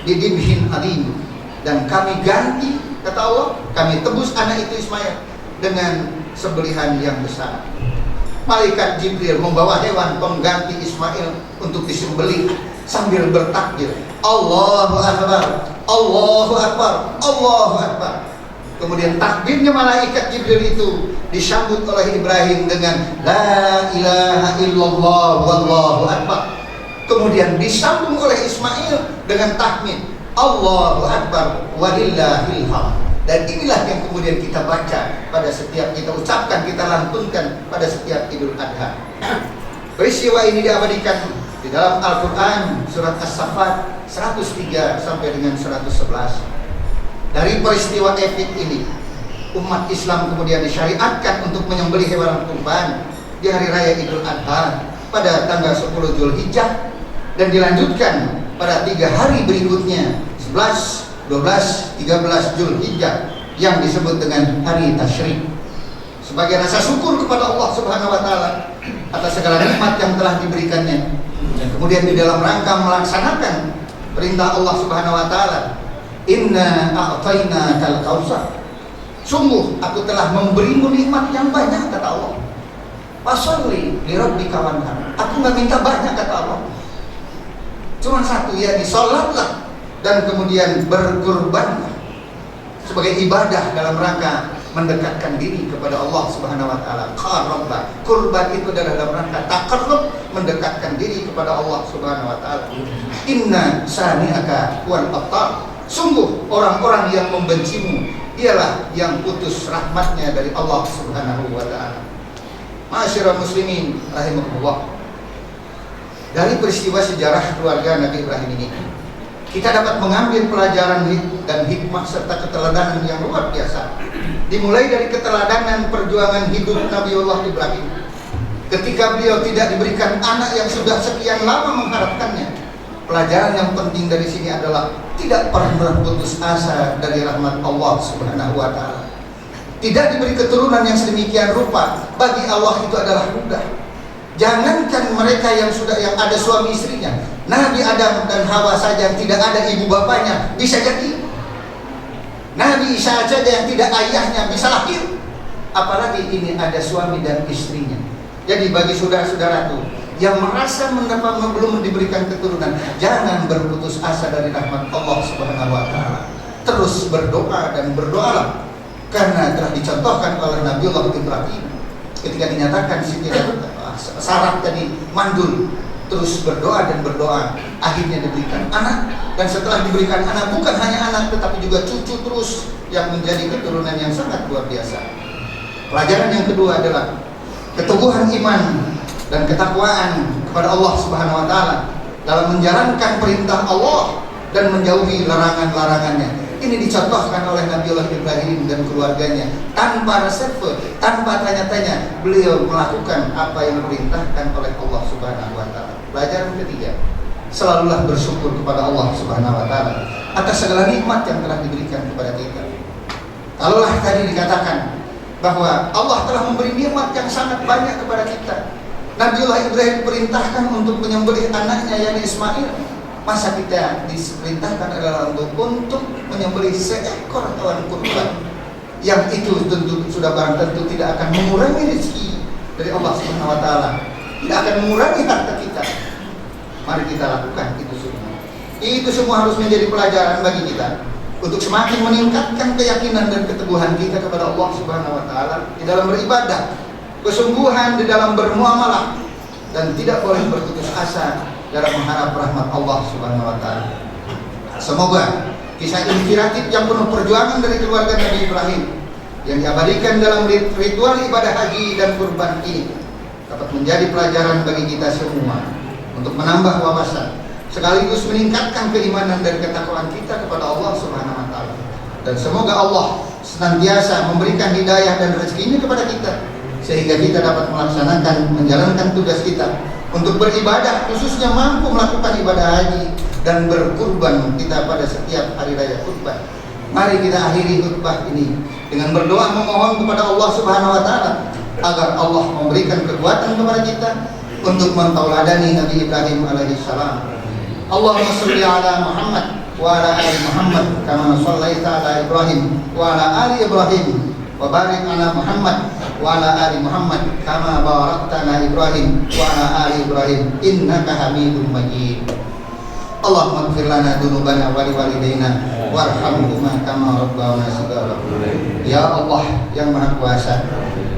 bidibhin adim, dan kami ganti, kata Allah, kami tebus anak itu Ismail dengan sembelihan yang besar. Malaikat Jibril membawa hewan pengganti Ismail untuk disembelih sambil bertakbir, Allahu Akbar, Allahu Akbar, Allahu Akbar. Kemudian takbirnya malaikat Jibril itu disambut oleh Ibrahim dengan La ilaha illallah wallahu akbar. Kemudian disambung oleh Ismail dengan tahmid Allahu Akbar walillahil hamd. Dan inilah yang kemudian kita baca pada setiap kita ucapkan, kita lantunkan pada setiap Idul Adha. Peristiwa ini diabadikan di dalam Al-Quran surat As-Saffat 103 sampai dengan 111. Dari peristiwa epik ini, umat Islam kemudian disyariatkan untuk menyembelih hewan kurban di hari raya Idul Adha pada tanggal 10 Zulhijjah, dan dilanjutkan pada 3 hari berikutnya, 11, 12, 13 Zulhijjah, yang disebut dengan hari Tasyrik, sebagai rasa syukur kepada Allah Subhanahu wa taala atas segala nikmat yang telah diberikannya, dan kemudian di dalam rangka melaksanakan perintah Allah Subhanahu wa taala, Inna a'tainakal kautsar, sungguh aku telah memberimu nikmat yang banyak, kata Allah. Fasholli li rabbika wanhar, aku nggak minta banyak, kata Allah, cuma satu, yakni sholatlah dan kemudian berkurbanlah sebagai ibadah dalam rangka mendekatkan diri kepada Allah Subhanahu wa taala. Qarraba, kurban itu adalah dalam rangka taqarrub, mendekatkan diri kepada Allah Subhanahu wa taala. Inna sani'aka wal abtar, sungguh orang-orang yang membencimu ialah yang putus rahmatnya dari Allah Subhanahu wa taala. Ma'asyiral muslimin rahimakumullah. Dari peristiwa sejarah keluarga Nabi Ibrahim ini, kita dapat mengambil pelajaran dan hikmah serta keteladanan yang luar biasa. Dimulai dari keteladanan perjuangan hidup Nabiullah Ibrahim. Ketika beliau tidak diberikan anak yang sudah sekian lama mengharapkannya, pelajaran yang penting dari sini adalah tidak pernah putus asa dari rahmat Allah Subhanahu wa taala. Tidak diberi keturunan yang sedemikian rupa, bagi Allah itu adalah mudah. Jangankan mereka yang ada suami istrinya, Nabi Adam dan Hawa saja yang tidak ada ibu bapaknya bisa jadi. Nabi Isa saja yang tidak ayahnya bisa lahir, apalagi ini ada suami dan istrinya. Jadi bagi saudara-saudaraku yang merasa belum diberikan keturunan, jangan berputus asa dari rahmat Allah Subhanahu wa taala. Terus berdoa dan berdoalah, karena telah dicontohkan oleh Nabiullah Ibrahim ketika dinyatakan syarat tadi mandul, terus berdoa dan berdoa, akhirnya diberikan anak, dan setelah diberikan anak bukan hanya anak tetapi juga cucu terus yang menjadi keturunan yang sangat luar biasa. Pelajaran yang kedua adalah keteguhan iman dan ketakwaan kepada Allah Subhanahu wa taala dalam menjalankan perintah Allah dan menjauhi larangan-larangannya. Ini dicontohkan oleh Nabiullah Ibrahim dan keluarganya tanpa reserve, tanpa tanya-tanya, beliau melakukan apa yang diperintahkan oleh Allah Subhanahu wa taala. Pelajaran ketiga, selalulah bersyukur kepada Allah Subhanahu wa taala atas segala nikmat yang telah diberikan kepada kita. Kalaulah tadi dikatakan bahwa Allah telah memberi nikmat yang sangat banyak kepada kita, Nabiullah Ibrahim diperintahkan untuk menyembelih anaknya yakni Ismail, masa kita diperintahkan adalah untuk menyembelih seekor hewan kurban, yang itu tentu sudah barang tentu tidak akan mengurangi rezeki dari Allah Subhanahu wa taala, tidak akan mengurangi harta kita. Mari kita lakukan itu semua. Itu semua harus menjadi pelajaran bagi kita untuk semakin meningkatkan keyakinan dan keteguhan kita kepada Allah Subhanahu wa taala di dalam beribadah, kesungguhan di dalam bermuamalah, dan tidak boleh berputus asa dalam mengharap rahmat Allah Subhanahu wa taala. Semoga kisah inspiratif yang penuh perjuangan dari keluarga Nabi Ibrahim yang diabadikan dalam ritual ibadah haji dan kurban ini dapat menjadi pelajaran bagi kita semua untuk menambah wawasan sekaligus meningkatkan keimanan dan ketakwaan kita kepada Allah Subhanahu wa taala. Dan semoga Allah senantiasa memberikan hidayah dan rezekinya kepada kita sehingga kita dapat menjalankan tugas kita untuk beribadah, khususnya mampu melakukan ibadah haji dan berkurban kita pada setiap hari raya kurban. Mari kita akhiri khutbah ini dengan berdoa memohon kepada Allah Subhanahu wa taala agar Allah memberikan kekuatan kepada kita untuk mentauladani Nabi Ibrahim alaihi salam. Allahumma shalli ala Muhammad wa ala ali Muhammad kama shallaita ala Ibrahim wa ala ali Ibrahim wa barik ala Muhammad wa ala ali Muhammad kama barakta ala Ibrahim wa ala ali Ibrahim innaka Hamidum Majid. Allahumma ighfir lana dzunubana wa liwalidayna warhamhuma kama rabbauna shighara. Ya Allah yang Maha Kuasa,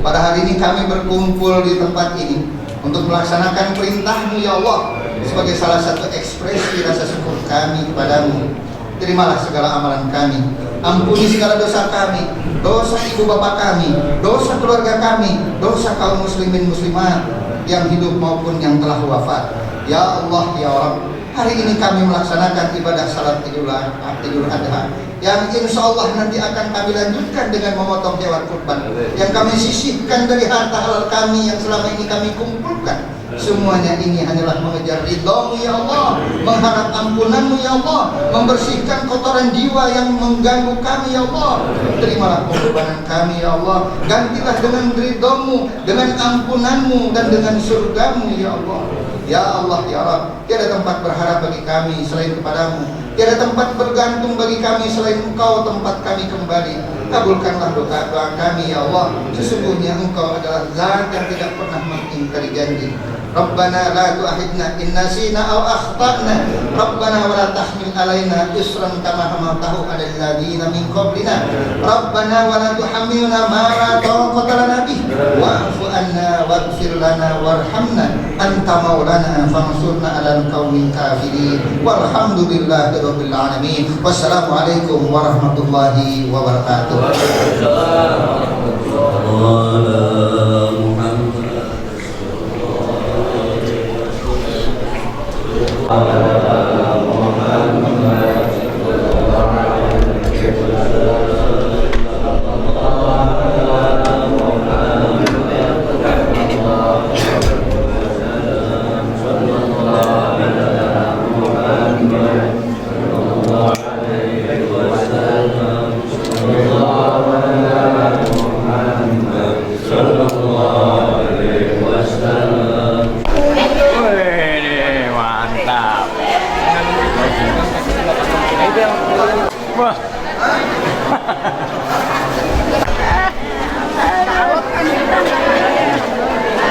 pada hari ini kami berkumpul di tempat ini untuk melaksanakan perintah-Mu ya Allah sebagai salah satu ekspresi rasa syukur kami kepadamu. Terimalah segala amalan kami, ampuni segala dosa kami, dosa ibu bapak kami, dosa keluarga kami, dosa kaum muslimin muslimat yang hidup maupun yang telah wafat. Ya Allah ya Rabb, hari ini kami melaksanakan ibadah salat Idul Adha yang insya Allah nanti akan kami lanjutkan dengan memotong hewan kurban yang kami sisihkan dari harta halal kami yang selama ini kami kumpulkan. Semuanya ini hanyalah mengejar ridha-Mu ya Allah, mengharap ampunan-Mu ya Allah, membersihkan kotoran jiwa yang mengganggu kami ya Allah. Terimalah pengorbanan kami ya Allah, gantilah dengan ridha-Mu, dengan ampunan-Mu, dan dengan surga-Mu ya Allah. Ya Allah ya Rabb, tiada tempat berharap bagi kami selain kepadamu, tiada tempat bergantung bagi kami selain Engkau tempat kami kembali. Kabulkanlah doa kami ya Allah, sesungguhnya Engkau adalah Zat yang tidak pernah mengingkari janji. Rabbana la tu'akhidna in nasina aw akhtana. Rabbana wa la tahmil alaina isran kama hamaltahu 'alal ladzina min qablina. Rabbana wa la tuhammilna ma la taqata lana bih wa'fu anna waghfir lana warhamna anta maulana fansurna 'alal qaumil kafirin. Walhamdulillahi rabbil alamin. Wassalamualaikum warahmatullahi wabarakatuh. Wih, mantap. Wah.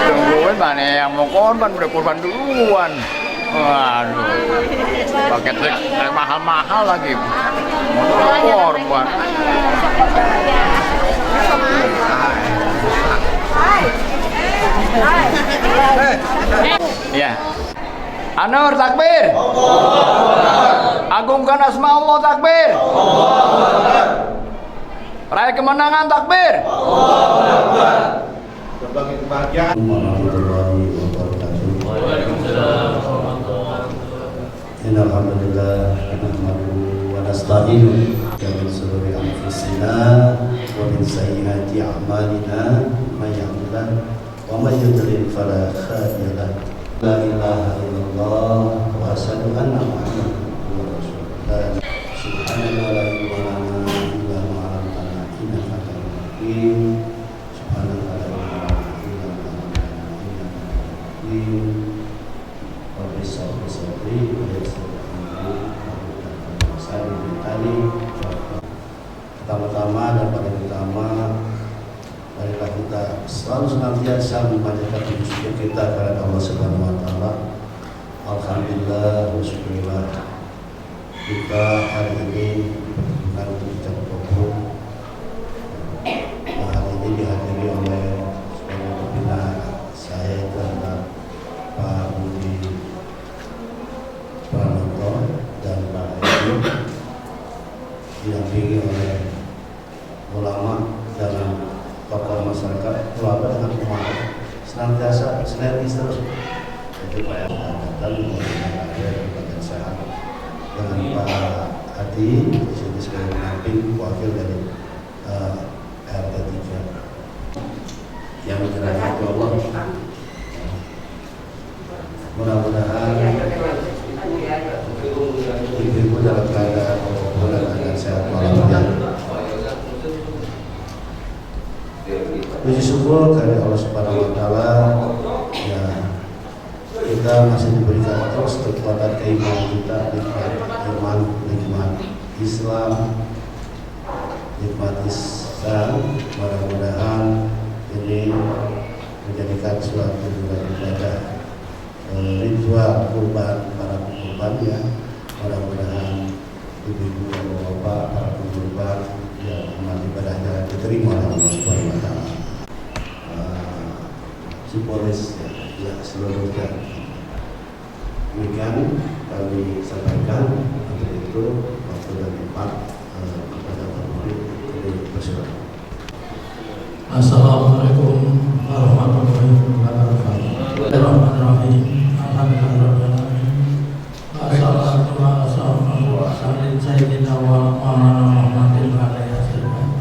Tungguin mana yang mau korban, udah korban duluan. Waduh, pakai trik mahal-mahal lagi. Mau korban. Ya. Anur takbir. Agungkan asma Allah takbir. Raih kemenangan takbir. Berbagai kebahagiaan. Warahmatullahi wabarakatuh. Waalaikumsalam. Innal hamdalillah nahmaduhu wa nasta'inuhu wa min shururi anfusina wa min sayyiati a'malina may yahdihillahu wa may yudlil fala hadiya lahu. La ilaha illallah wa asyhadu anna Muhammadan rasulullah. Subhanallah la ilaha illa huwa al-hayyul qayyum. Subhanallah la ilaha illa huwa Pertama-tama dan paling utama, marilah kita selalu senantiasa memanjatkan puji syukur kita kepada Allah Subhanahu wa taala Alhamdulillah, syukurillah kita hari ini berkenan untuk ucap kabul. Hari ini dihadiri oleh sebagai pembina saya itu adalah Pak Budi Pranoto dan Pak Edi, didampingi oleh ulama dan tokoh masyarakat, keluarga dengan umat senantiasa sinergis terus. Jadi Pak datang menggunakan bagian sehat dengan Pak Adi di sini sebagai pendamping wakil dari RT 3 yang dirahmati Allah. Mudah-mudahan ibu dalam keadaan dan sehat walafiat. Puji syukur kepada Allah Subhanahu wa taala, ya kita masih diberikan terus kekuatan keimanan kita, nikmat iman, nikmat Islam, nikmat Islam. Mudah-mudahan ini menjadikan suatu ibadah ritual kurban para kurban, ya. Mudah-mudahan ibu-ibu dan bapak para kurban ya amal ibadahnya diterima oleh Allah Subhanahu wa taala. Cipolis ya seluruhnya. Demikian kami sampaikan. Untuk itu waktu dan tempat kepada Pak Murid kami persilakan. Assalamualaikum warahmatullahi wabarakatuh. Bismillahirrahmanirrahim. Alhamdulillahirrahmanirrahim. Wassalatu wassalamu ala sayyidina wa maulana Muhammadin wa alihi wasallam.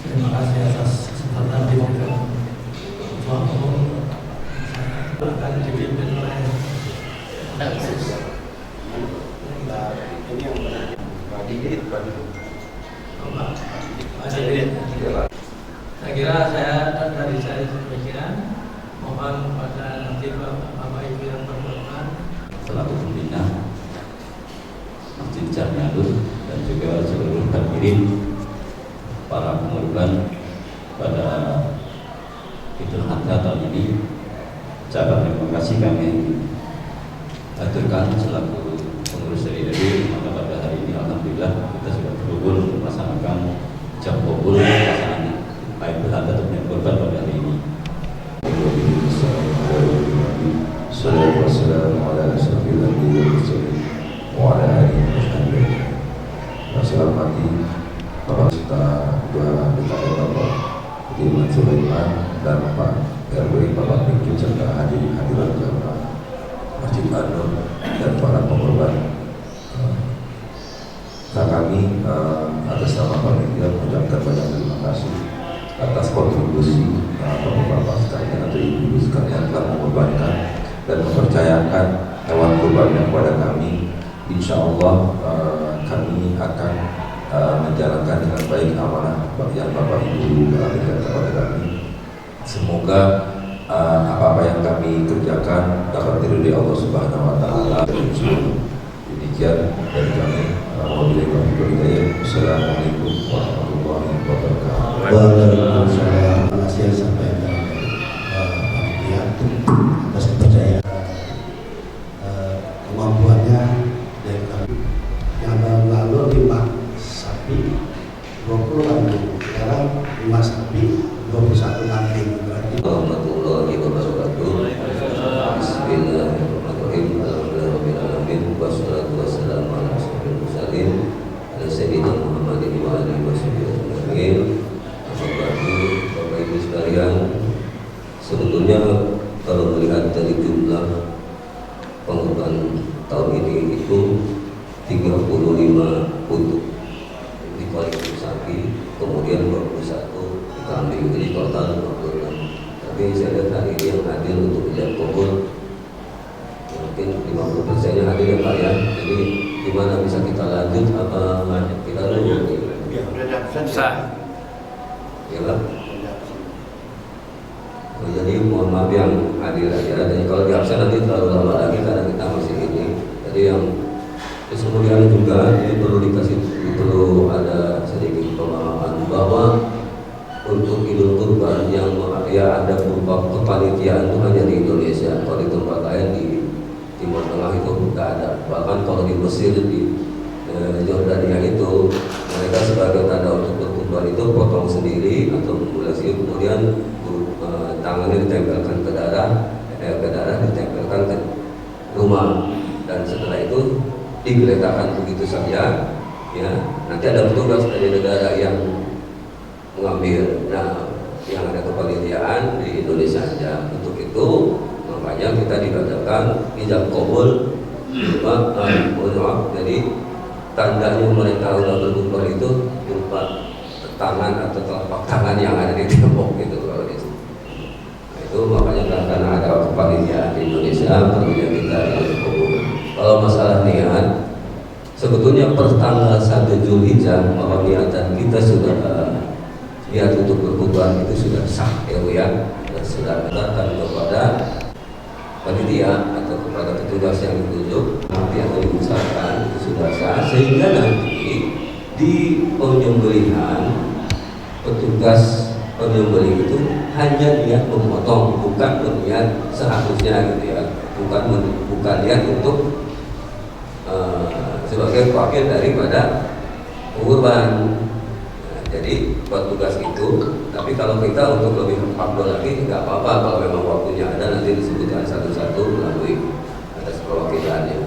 Terima kasih atas kesempatan diberikan. Akan dipimpin oleh saya kira dari saya demikian. Mohon kepada nanti Bapak Ibu yang berkenan selaku pembina Masjid Jamiatul dan juga seluruh hadirin para pengorban pada Idul Adha tahun ini. Ucapan terima kasih kami aturkan selaku pengurus dari RW. Maka pada hari ini alhamdulillah kita sudah berkumpul untuk melaksanakan jam kabul pelaksanaan Idul Adha atau kurban pada hari ini. Wassalamualaikum warahmatullahi wabarakatuh. Selamat pagi kita dua Bapak Dirman Sulaiman dan Pak RW Bapak Pintu serta hadirin Masjid An-Nur dan para pengorban. Kami atas nama panitia mengucapkan banyak terima kasih atas kontribusi bapak-bapak sekalian atau ibu-ibu sekalian telah mengorbankan dan mempercayakan hewan kurbannya kepada kami. Insya Allah kami akan menjalankan dengan baik amanah yang Bapak Ibu berikan kepada kami. Semoga apa-apa yang kami kerjakan dapat diridhoi Allah Subhanahu wa taala. Demikian dari kami. Assalamualaikum warahmatullahi wabarakatuh. Waalaikumsalam. Terima kasih yang sampaikan panitia atas kepercayaan kemampuannya dari kami. Yang lalu 5 sapi 20 sekarang 5 sapi 21 kambing berarti. Warahmatullahi wabarakatuh. Bismillahirrahmanirrahim. Alhamdulillahirrahmanirrahim. Wassalatu wassalamu ala asyrofil mursalin ala sayyidina Muhammadin wa alihi wasallam. Bapak Ibu sekalian, sebetulnya kalau melihat dari jumlah pengorban tahun ini itu 35 untuk dikualifikasi sapi, kemudian 21 kambing, jadi total 26. Tapi saya lihat hari ini yang hadir untuk ijab kabul mungkin 50% yang hadir ya Pak ya. Jadi gimana bisa kita lanjut apa kita lanjut? Bisa. Ya Pak. Jadi mohon maaf yang hadir aja. Dan kalau di absen nanti terlalu lama lagi karena kita masih ini. Jadi yang kemudian juga ini perlu ada sedikit pemahaman bahwa untuk Idul Kurban yang ya ada berupa kepanitiaan itu hanya di Indonesia. nggak ada. Bahkan kalau di Mesir, di Jordania itu mereka sebagai tanda untuk berkurban itu potong sendiri atau memulasi, kemudian tangannya ditempelkan ke darah ditempelkan ke rumah, dan setelah itu digeletakkan begitu saja. Ya, nanti ada petugas dari negara yang mengambil. Nah, yang ada kepanitiaan di Indonesia saja. Untuk itu makanya kita dibatalkan ijab kabul. Maaf, jadi tandanya mereka udah berkumpul itu berupa tangan atau telapak tangan yang ada di tembok gitu kalau itu. Nah, itu makanya karena ada kepanitiaan di Indonesia perlunya kita kabul. Kalau masalah niat, sebetulnya pertanggal 1 Zulhijjah bahwa niatan kita sudah niat untuk berkurban itu sudah sah ya Bu ya, dan sudah datang kepada panitia atau kepada petugas yang ditunjuk nanti atau diusahakan itu sudah sah, sehingga nanti di penyembelihan petugas penyembelih itu hanya niat memotong, bukan berniat seharusnya gitu ya, bukan niat untuk sebagai wakil daripada kurban. Jadi petugas itu, tapi kalau kita untuk lebih afdal lagi nggak apa-apa kalau memang waktunya ada, nanti disebutkan satu-satu melalui atas perwakilannya.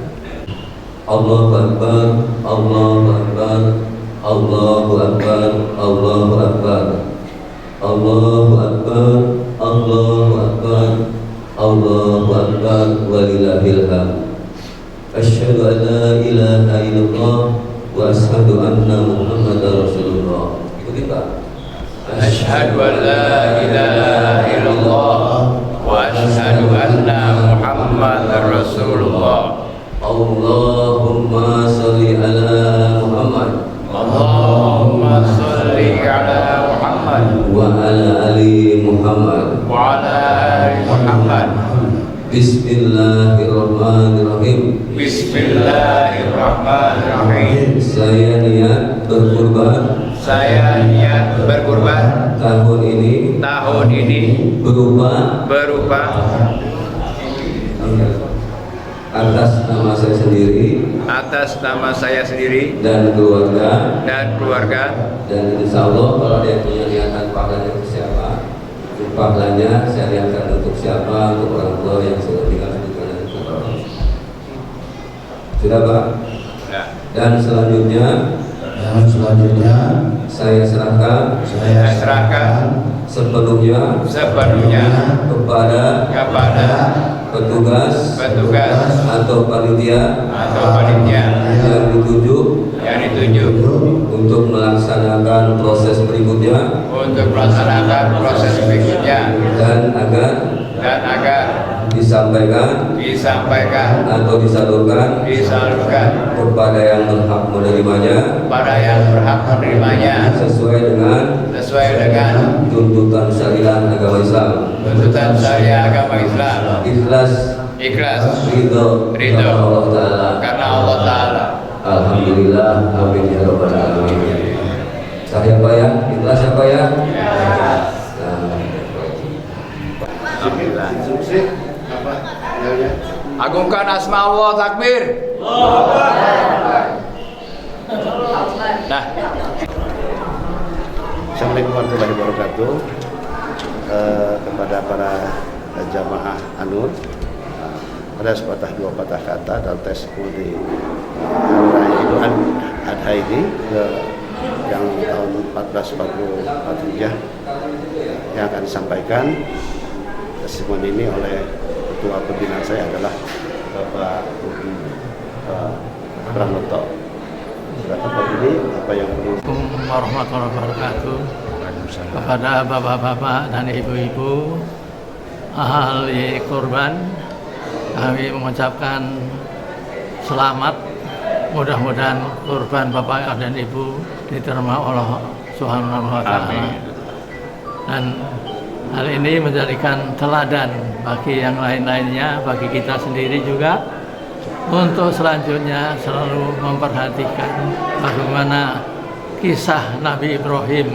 Allahu Akbar, Allahu Akbar, Allahu Akbar, Allahu Akbar, Allahu Akbar, Allahu Akbar, Allahu Akbar, walillahil hamd. Asyhadu an la ilaha illallah wa asyhadu anna Muhammadar Rasulullah. Asyhadu an la ilaha illallah wa asyhadu anna Muhammadar Rasulullah. Allahumma sholli ala Muhammad. Allahumma sholli ala Muhammad Wa ala ali Muhammad. wa ala ali Muhammad. Bismillahirrahmanirrahim. Bismillahirrahmanirrahim. Saya niat berkurban. Saya niat berkurban tahun ini berupa atas nama saya sendiri dan keluarga, dan insya Allah kalau ada yang punya niatan pahalanya untuk siapa, pahalanya saya niatkan untuk siapa, untuk orang tua yang sudah tinggal sebutkan untuk orang. Sudah Pak? Ya. Dan selanjutnya saya serahkan sepenuhnya kepada petugas atau panitia yang ditunjuk untuk melaksanakan proses berikutnya dan agar disampaikan atau disalurkan kepada yang berhak menerimanya sesuai dengan tuntutan syariat agama Islam. Ikhlas ridho karena Allah Ta'ala. Alhamdulillah, amin ya rabbal alamin. Saya apa ya? Ikhlas apa ya? Alhamdulillah. Agungkan asma Allah, takbir. Nah, Assalamualaikum warahmatullahi wabarakatuh. Kepada para jamaah Anur, ada sepatah dua patah kata dalam testimoni Hari Idul Adha ini yang tahun 1444 Hijriah yang akan disampaikan. Testimoni ini oleh ketua pembina saya adalah Bapak Budi Pranoto. Silakan Pak Budi, apa yang perlu? Assalamualaikum warahmatullahi wabarakatuh. Kepada bapak-bapak dan ibu-ibu ahli kurban, kami mengucapkan selamat. Mudah-mudahan kurban bapak dan ibu diterima Allah Subhanahu wa Ta'ala. Dan hal ini menjadikan teladan bagi yang lain-lainnya, bagi kita sendiri juga, untuk selanjutnya selalu memperhatikan bagaimana kisah Nabi Ibrahim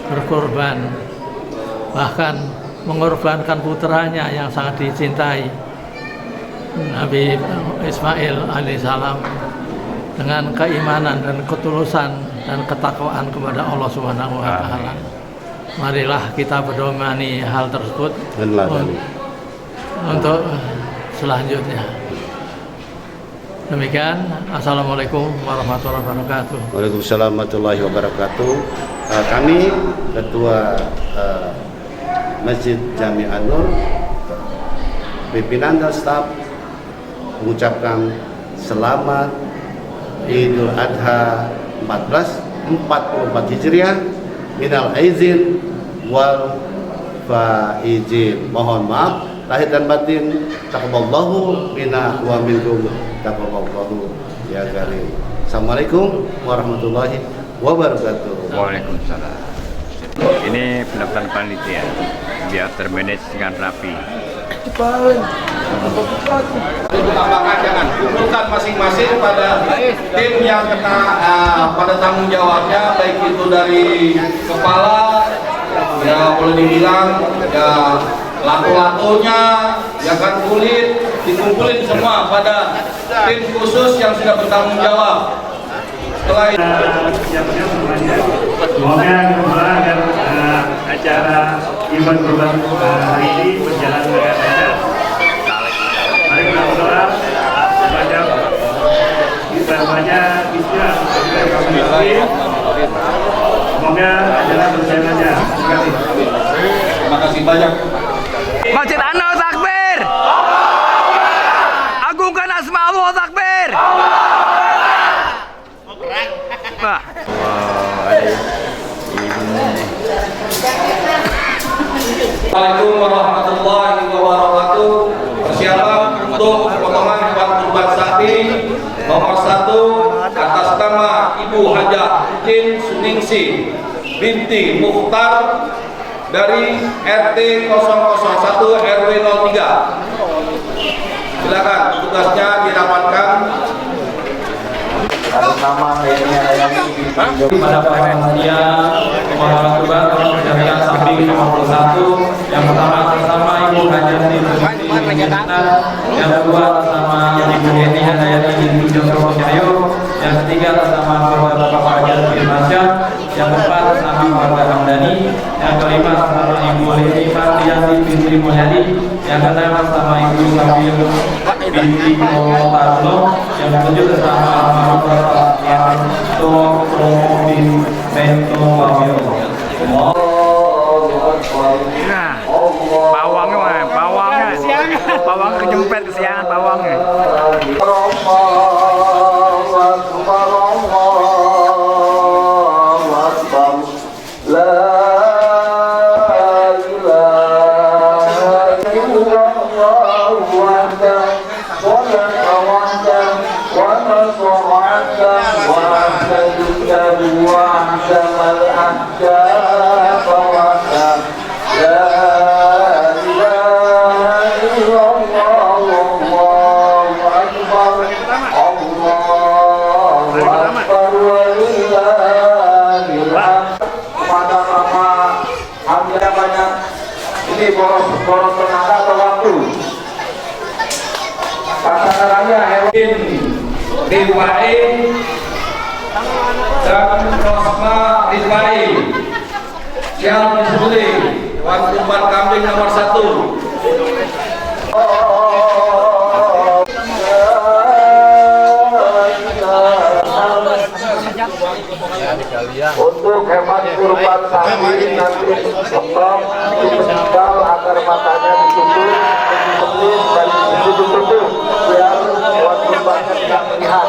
berkorban, bahkan mengorbankan putranya yang sangat dicintai Nabi Ismail alaihissalam dengan keimanan dan ketulusan dan ketakwaan kepada Allah Subhanahu wa taala. Marilah kita berdomani hal tersebut untuk selanjutnya. Demikian, assalamualaikum warahmatullahi wabarakatuh. Waalaikumsalam warahmatullahi wabarakatuh. Kami Ketua Masjid Jami An-Nur, pimpinan dan staf mengucapkan selamat Idul Adha 1444 Hijriah minal aizin wal faizin. Mohon maaf lahir dan batin. Taqabbalallahu minna wa minkum. Taqabbalallahu ya karim. Assalamualaikum warahmatullahi wabarakatuh. Waalaikumsalam. Ini pendaftaran panitia biar termanage dengan rapi. Apakah jangan kumpulkan masing-masing pada tim yang kena pada tanggung jawabnya, baik itu dari kepala, ya boleh dibilang ya lato-latonya, ya kan kulit, dikumpulin semua pada tim khusus yang sudah bertanggung jawab. Setelah itu semoga agar acara Ibadah Kurban hari ini berjalan dengan lancar. Mari kita berdoa supaya banyak istilah semoga acara berjalan lancar. terima kasih banyak. Masjid An-Nur takbir. Agungkan asma Allah takbir. Nah. Assalamualaikum warahmatullahi wabarakatuh. Persiapan untuk pemotongan hewan kurban sapi nomor 1 atas nama Ibu Hajah Utin Suningsi binti Mukhtar dari RT 001 RW 03. Silakan tugasnya dirapatkan. Atas nama Pada panitia pemotongan kurban nomor jamiah sapi nomor 1, yang pertama atas nama Ibu Hajah Utin, yang kedua atas nama Ibu Yeni Handayani binti Josro Cahyo, yang ketiga atas nama Bapak Hajat Firmansyah, yang keempat atas nama Bapak Hamdani, yang kelima atas nama Ibu Leni Fatiyati binti Mulyadi, yang keenam atas nama Ibu Sabil binti Motarno, yang ketujuh atas nama Bapak Yanto bin Bento Wawio. Nah, bawangnya kejempet kesiangan bawangnya. Ini boros tenaga atau waktu? Pasangannya Erwin Rifai dan Rosma Rifai. Siap disebut hewan kurban kambing nomor 1. Untuk hewan kurban sapi nanti potong dimeninggal agar matanya ditutup, disembelih dan ditutup biar hewan kurbannya tidak melihat.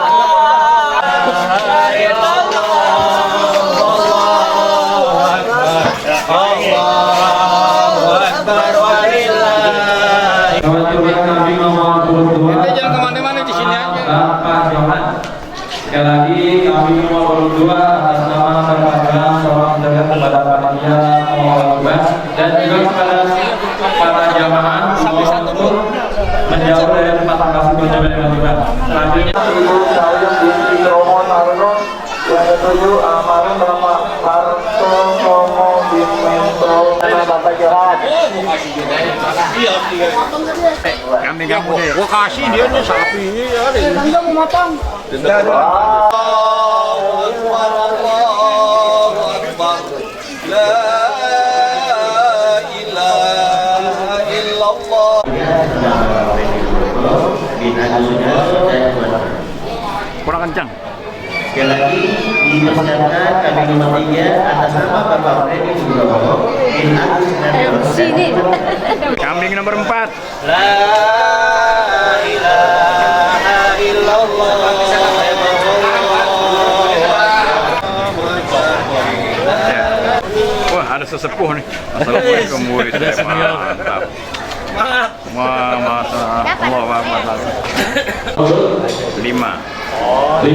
Jangan kemana-mana di sini aja. Sekali lagi kami nomor 2 atas nama Terpajang seorang menjaga kepada panitia pemotongan dan juga kepada para jamaah untuk menjauh dari tempat lokasi percobaan dengan Tuhan. Selanjutnya Ibu Sayung binti Romo Tarno, yang ketujuh almarhum Bapak Harto Romo bin Mento, Bapak Kambing kamu deh. Gua kasih dia nih sapi ya. Enggak mau motong. Kurang kencang. Sekali lagi dipersiapkan kami nomor 3 atas nama Bapak Freddy Nugroho bin Agus Sini. Kambing nomor 4. La ilaha illallah. Wah, ada sesepuh nih. Assalamualaikum warahmatullahi wabarakatuh. Mantap. Wah, masa Allah Akbar. 5. 5.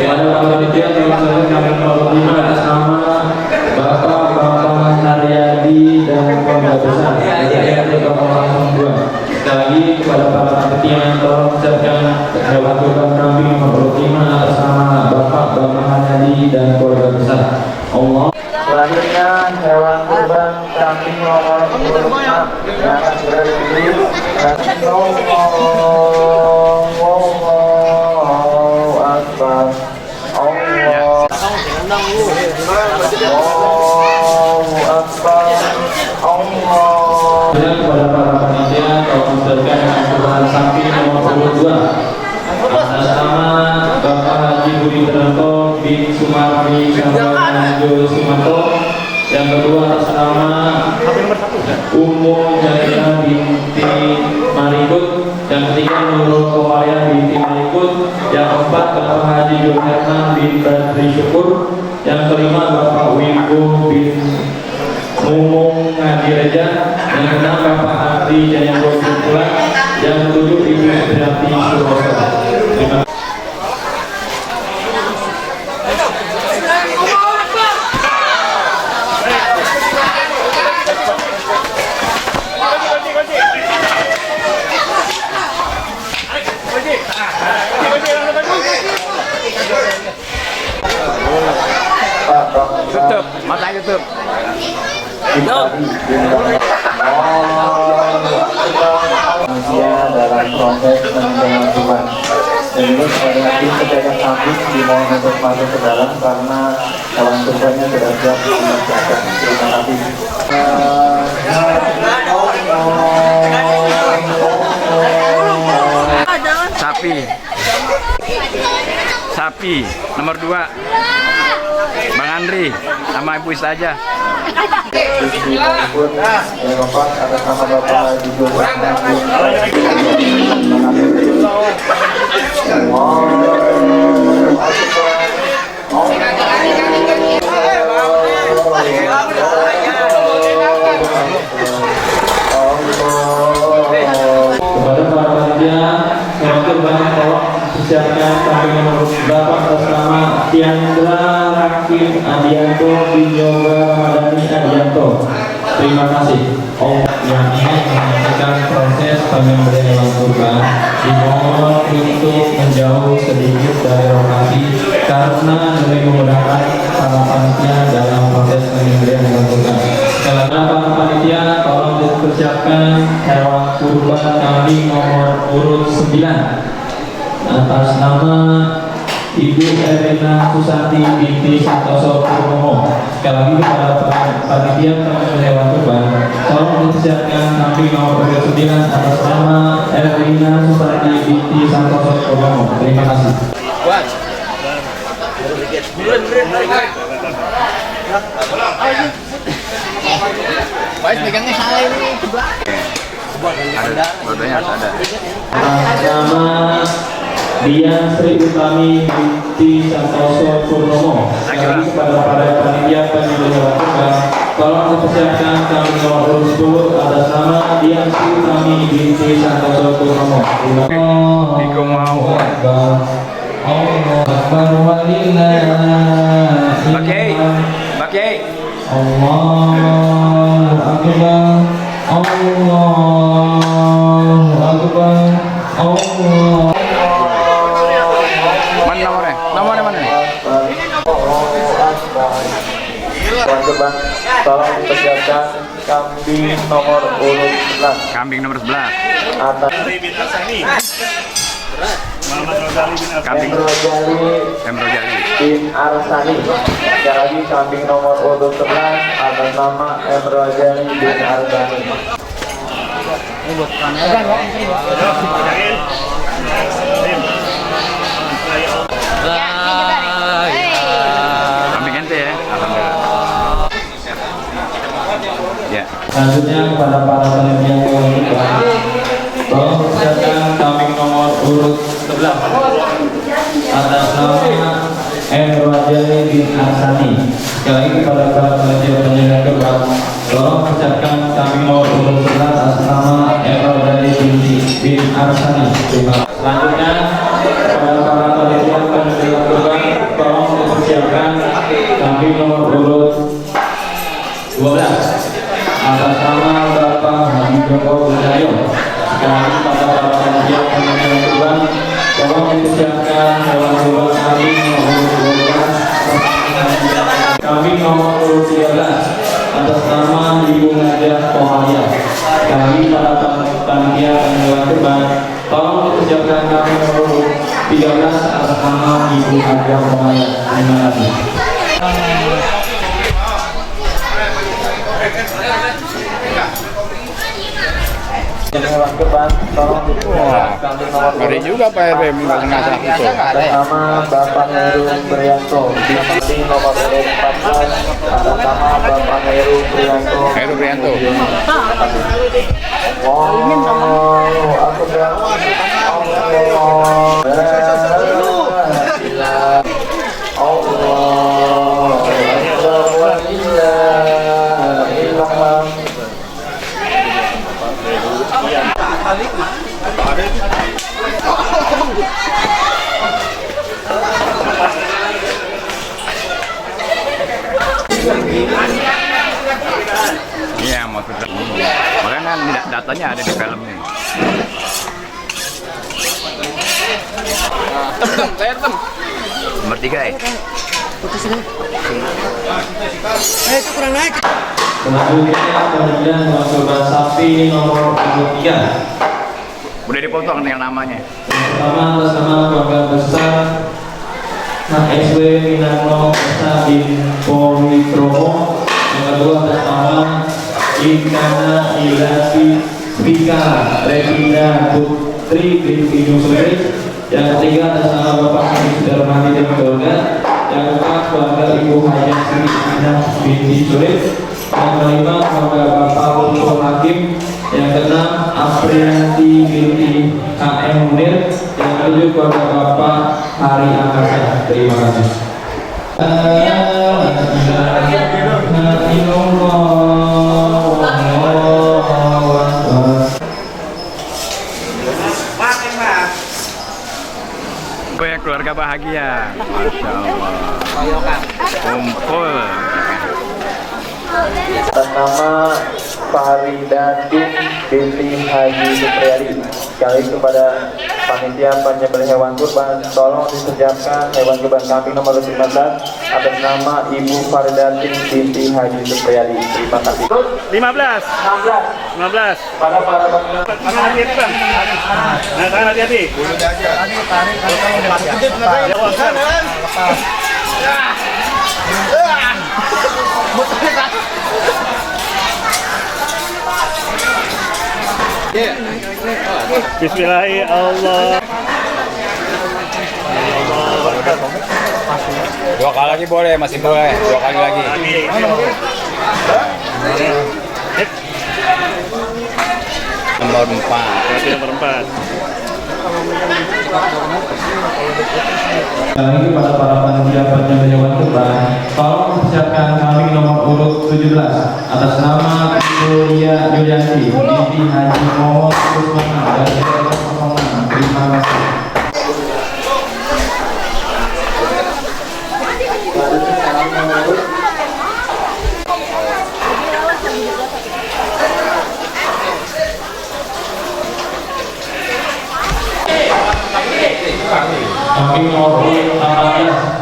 Kepada Pak Panitia tolong kami nomor 5 atas nama Bapak Bambang Haryadi dan keluarga besar RT 002. Sekali lagi kepada para panitia tolong siapkan hewan kurban kambing nomor 5 atas nama Bapak Bambang Haryadi dan keluarga besar. Allah. Selanjutnya hewan kurban kambing nomor 6 yang akan berdiri Allahu Akbar. Allahu Akbar. Allah. Dan kepada para panitia tolong siapkan hewan kurban sapi nomor 22 atas nama Bapak Haji Budi Terento bin Sumardi Kawanjo Sumanto. Yang kedua atas nama Ummu Jaina binti Marikut. Yang ketiga Nurul Kowaya binti Marikut. Yang keempat Bapak Haji Yohanan bin Badri Syukur. Yang kelima Bapak Wiku bin Mumung Ngadireja. Yang keenam Bapak Abdi Jaya Pulang. Yang ketujuh Ibu Sudrati Suroso. Terima kasih. Tutup, mata tutup. Manusia dalam proses peninggalan Tuhan. Dan ini sekali lagi pedagang kambing dimohon untuk masuk ke dalam karena hewan kurbannya sudah siap dimakan. Terima kasih. Sapi. Sapi nomor 2. Bang Andri sama Ibu Is aja. Yang keempat atas nama Bapak Haji Kepada para panitia, hewan kurban tolong persiapkan kambing nomor Bapak atas nama Tiandra Rakim Adianto bin Yoga Ramadhani Adianto. Terima kasih. Yang ingin menyaksikan proses penyembelihan hewan kurban dimohon untuk menjauh sedikit dari lokasi karena demi memudahkan para panitia dalam proses penyembelihan hewan kurban. Sekali lagi para panitia tolong dipersiapkan hewan kurban kambing nomor urut 9 atas nama Ibu Erina Susanti binti Santoso Purnomo. Sekali lagi kepada panitia penyembelihan hewan kurban tolong dipersiapkan kambing nomor urut 9 atas nama Erina Susanti binti Santoso Purnomo. Terima kasih. Baik, pegangnya salah ini. Ada, fotonya harus ada. Nama Dian Sri Utami binti Santoso Purnomo. Sekali kepada para panitia penyembelihan hewan kurban tolong dipersiapkan kambing nomor urut 10 atas nama Dian Sri Utami binti Santoso Purnomo. Allahu Akbar. Allahu Akbar walillahi. Pakai. Allahu Akbar. Allahu Akbar. Allah. Mana nomornya? Nomornya mana nih? Hewan kurban Tolong dipersiapkan kambing nomor urut 11. Kambing nomor 11. Atas Kambing Emrojali bin Arsani. Sekali lagi kambing nomor urut 11 atas nama Emrojali bin Arsani. Kambing ente ya. Alhamdulillah. Ya. Selanjutnya kepada para panitia yang berbahagia, tolong persiapkan kambing nomor urut 11 atas nama M. Rajani bin Arsani. Sekali lagi kepada para panitia penyelenggara kurban, tolong persiapkan kambing nomor urut 11 atas nama M. Rajani bin Arsani. Selanjutnya kepada para panitia penyelenggara kurban, tolong dipersiapkan kambing nomor urut 12 atas nama Bapak Haji Joko Widodo. Sekali pada para panitia penyelenggara kurban, tolong dipersiapkan hewan kurban kambing nomor 12 kambing nomor 13 atas nama Ibu Najah Kohalia. Sekali pada panitia penyelenggara kurban, tolong dipersiapkan kambing nomor 13 atas nama Ibu Najah Kohalia. Terima kasih. Hewan kurban, tolong dipersiapkan Ngeri juga Pak RW mengasah itu. Nama Bapak Heru Priyanto di nomor urut 14 atas nama Bapak Heru Priyanto. Heru Priyanto. Iya, mau tutup. Makanya datanya ada di film nih. Nomor 3 ya. Itu kurang naik. Selanjutnya kemudian kurban sapi nomor 3. Udah dipotong nih namanya. Pertama atas nama keluarga besar Nah SW Minano Esa bin Powitromo. Yang kedua atas nama Inkana Ilasi Vika Regina Putri binti Nusri. Yang ketiga atas nama Bapak Haji Sudarmadi dan keluarga. Yang keempat keluarga Ibu Hajah Sri Aminah binti Sulit. Yang kelima keluarga Bapak Untung Hakim. Yang keenam Aprianti binti KM Munir. Yang ketujuh keluarga Bapak Hari Akasa. Terima kasih. Gue keluarga bahagia. Masya Allah. Kumpul. Atas nama Faridatin binti Haji Supriyadi. Sekali kepada panitia penyembelih hewan kurban, tolong dipersiapkan hewan kurban kambing nomor 19 atas nama Ibu Faridatin binti Haji Supriyadi. Terima kasih. 15. 15. Pada para Tangan hati-hati Bang. Nah, tangan hati-hati. Bismillahirrahmanirrahim. Dua kali lagi boleh, masih boleh. Dua kali lagi. Nomor 4. Nomor 4. Ini kepada para panitia penyembelih hewan kurban, tolong persiapkan kambing nomor urut 17 atas nama Ibu Lia Yulianti binti Haji Muhammad Kusmana dari daerah Pekalongan. Terima kasih. Kambing nomor urut 18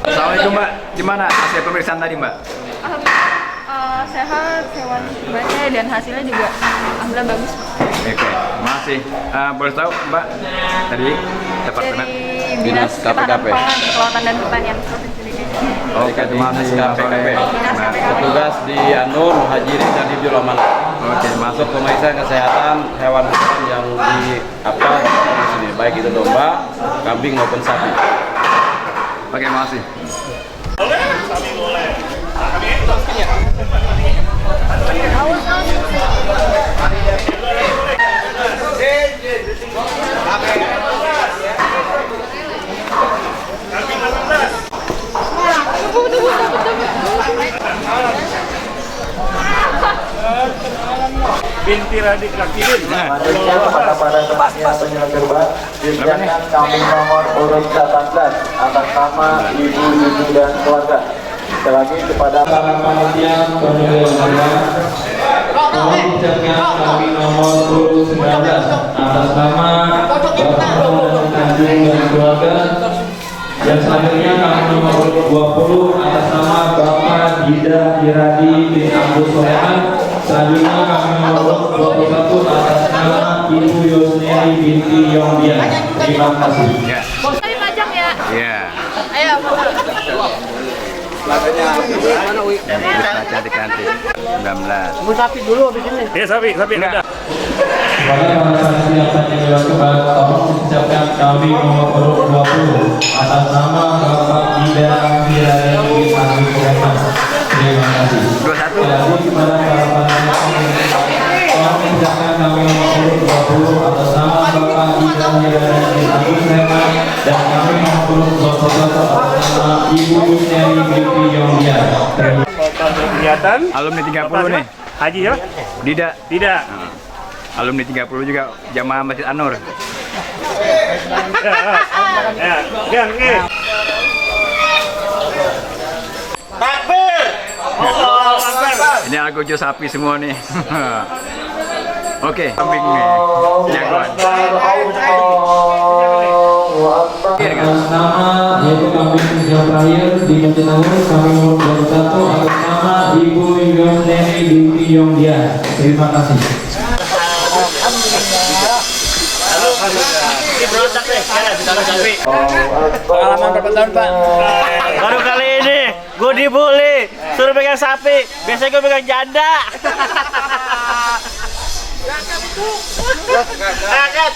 Assalamualaikum Mbak, gimana hasil pemeriksaan tadi Mbak? Sehat, hewan banyak dan hasilnya juga alhamdulillah bagus. Oke, masih boleh tahu Mbak dari departemen Dari Dinas Ketahanan Pangan, Kelautan dan Pertanian Provinsi DKI. Oke, terima kasih KPKP. Petugas di Anur, Muhajirin dan Hibdul Aman. Oke, Masuk pemeriksaan kesehatan hewan yang di di sini, baik itu domba, kambing maupun sapi. Oke, makasih. Binti Radik Rakidin. Selanjutnya kepada para tempatnya penyelenggara disediakan kami nomor urut 18 atas nama Ibu Yudu dan keluarga. Sekali lagi kepada para panitia penyelenggara tolong ucapkan kami nomor urut 19 atas nama Bapak Tanjung dan keluarga. Dan selanjutnya kami nomor urut 20 atas nama Bapak Dida Hiradi bin Abdul Soleman. Selanjutnya kami nomor 21 atas nama Ibu Yosneri binti Yongdian. Terima kasih. Kami pajak ya. Iya. Ayo, Baca di kantin 19. Sapi dulu habis ini. Ya sapi udah. Pada para panitia penyelenggara tolong ucapkan kami nomor urut 20 atas nama Bapak Dida Hiradi bin Abdul Soleman. Terima kasih. Jadi kepada para panitia tolong ucapkan kami nomor urut 20 atas nama Bapak Dida Hiradi bin Abdul Soleman dan kami nomor urut 21 atas nama Ibu Yusneri binti Yongdian. Kegiatan Alumni 30 nih. Haji ya? Tidak. Alumni 30 juga jamaah Masjid Anur. Ya, Takbir. Ini algojo sapi semua nih. Oke, kambing nih. Jagoan. Atas nama yaitu kambing yang terakhir di Masjid Anur kami nomor 21 atas nama Ibu Yosneri binti Yongdian. Terima kasih. Pengalaman berapa tahun Pak? Baru kali ini gue dibully, suruh pegang sapi. Biasanya gue pegang janda. Kaget.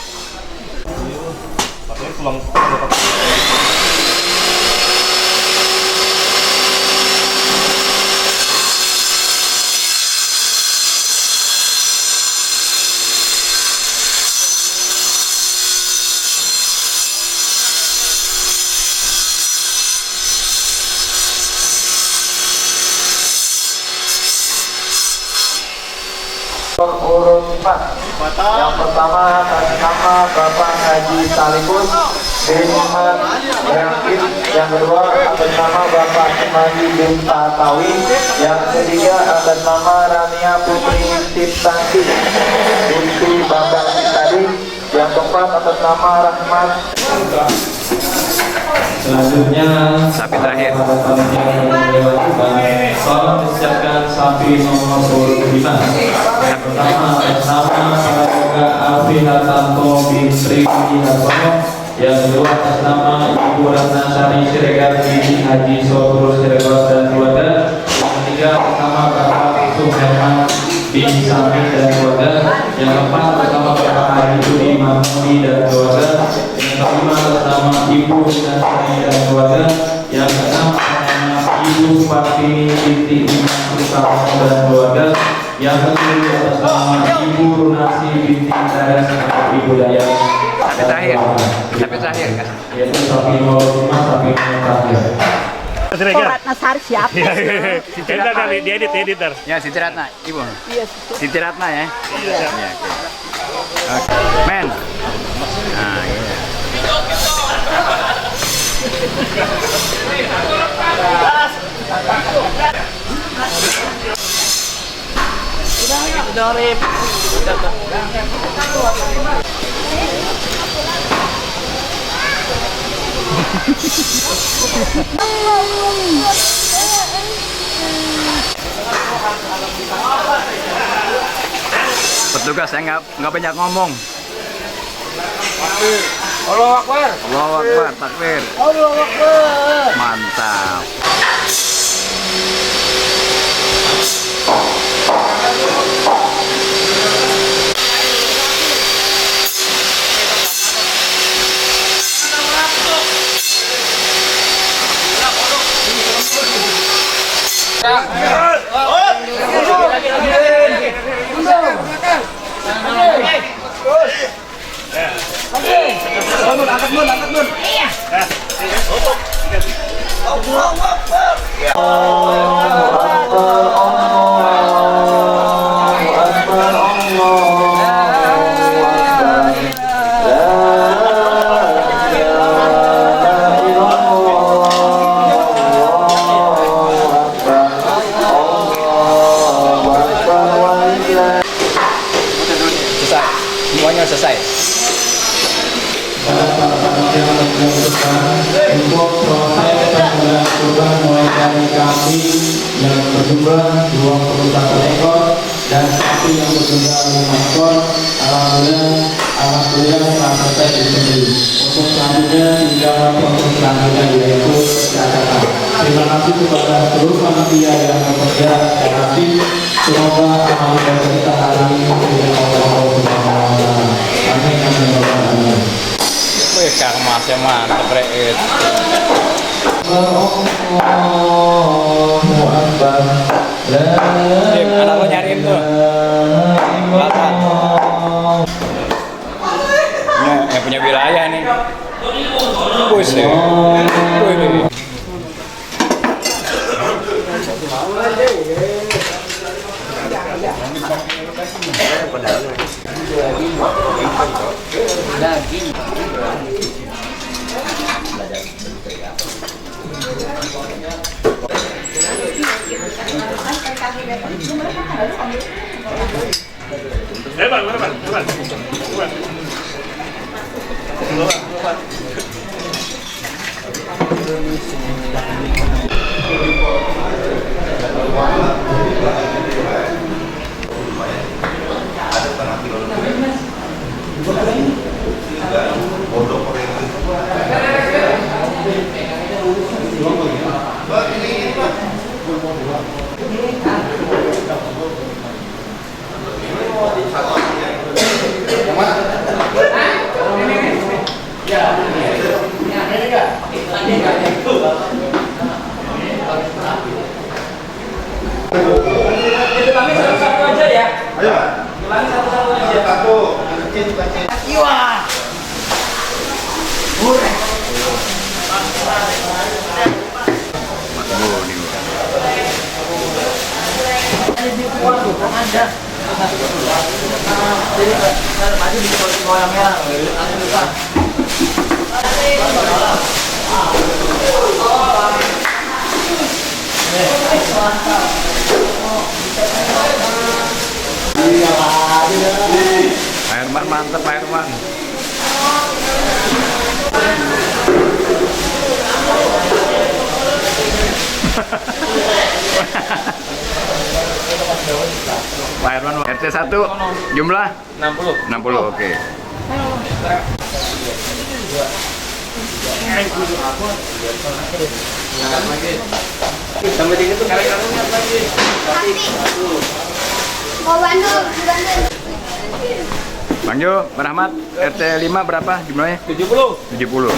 urut 4. Yang pertama atas nama Bapak Haji Salikus bin Muhammad Rakib. Yang kedua atas nama Bapak Semadi bin Tatawi. Yang ketiga atas nama Rania Putri Tiptanti binti Bambang Tadi. Yang keempat atas nama Rahmat. Selanjutnya sapi terakhir. Tolong disiapkan sapi nomor 5. Yang pertama atas nama Prayoga Alvina Tanto bin Sri Hartono. Yang kedua atas nama Ibu Ratna Sari Siregar binti Haji Sotrus Siregar dan keluarga. Yang ketiga atas nama Bapak Suherman bin Sami dan keluarga. Yang keempat atas nama Bapak Haji Budi Mahmudi dan keluarga. Yang kelima atas nama Ibu Sari dan keluarga. Yang keenam atas nama Ibu Fatini binti Imam Sultan dan keluarga. Yang ketujuh atas nama Ibu Runasi binti Daras Ibu Daya. Sapi terakhir kan? Yaitu sapi nomor 5, sapi nomor terakhir. Ratna Sari siapa? Editor dari diedit editor. Ya, Siti Ratna, Ibu. Iya, Siti Ratna ya. Iya. Oke. Men. Nah, iya. dong, Rip. Petugas saya nggak banyak ngomong. Allahu Akbar. Allahu Akbar, takbir. Allahu Akbar. Mantap. Selesai. Semuanya selesai. Untuk proses pembuatan kurban mulai dari kambing yang berjumlah 21 ekor dan sapi yang berjumlah 5 ekor, alhamdulillah telah selesai disembelih. Untuk selanjutnya tinggal proses selanjutnya yaitu pencatatan. Terima kasih kepada seluruh panitia yang bekerja secara aktif. Semoga amal ibadah kita hari ini diterima oleh Allah Subhanahu wa Ta'ala. Amin amin ya rabbal alamin. Wih, Kang Masnya mantep, Reit. Dim, anak lo nyariin tuh. Kelapa. Yang punya wilayah nih. Buset. Wih. Satu aja ya. Ayo. Satu aja. Satu. Iwa. Pak Herman mantep, Pak Herman. Pak Herman, RT 1 jumlah 60, oke. Sampai dikit tuh karang-karangnya lagi. Mau Bandung, Bang Jo, Bang Rahmat, RT 5 berapa jumlahnya? 70.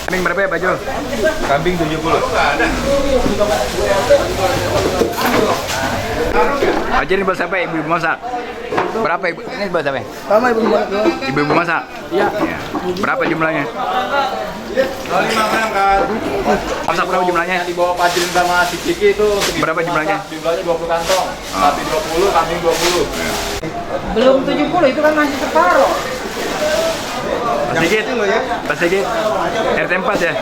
Kambing berapa ya, Pak Jo? Kambing 70. Aja ini buat siapa? Ibu masak. Berapa ibu? Ini buat siapa? Sama ibu masak. Ibu masak. Iya. Berapa jumlahnya? 5 berangkat. Masak berapa jumlahnya? Di bawah Pajrin sama si Ciki itu berapa jumlahnya? Jumlahnya 20 kantong. Sapi 20, kambing 20. Belum 70 itu kan masih separuh. Mas Sigit, Mas Sigit, RT 4 ya?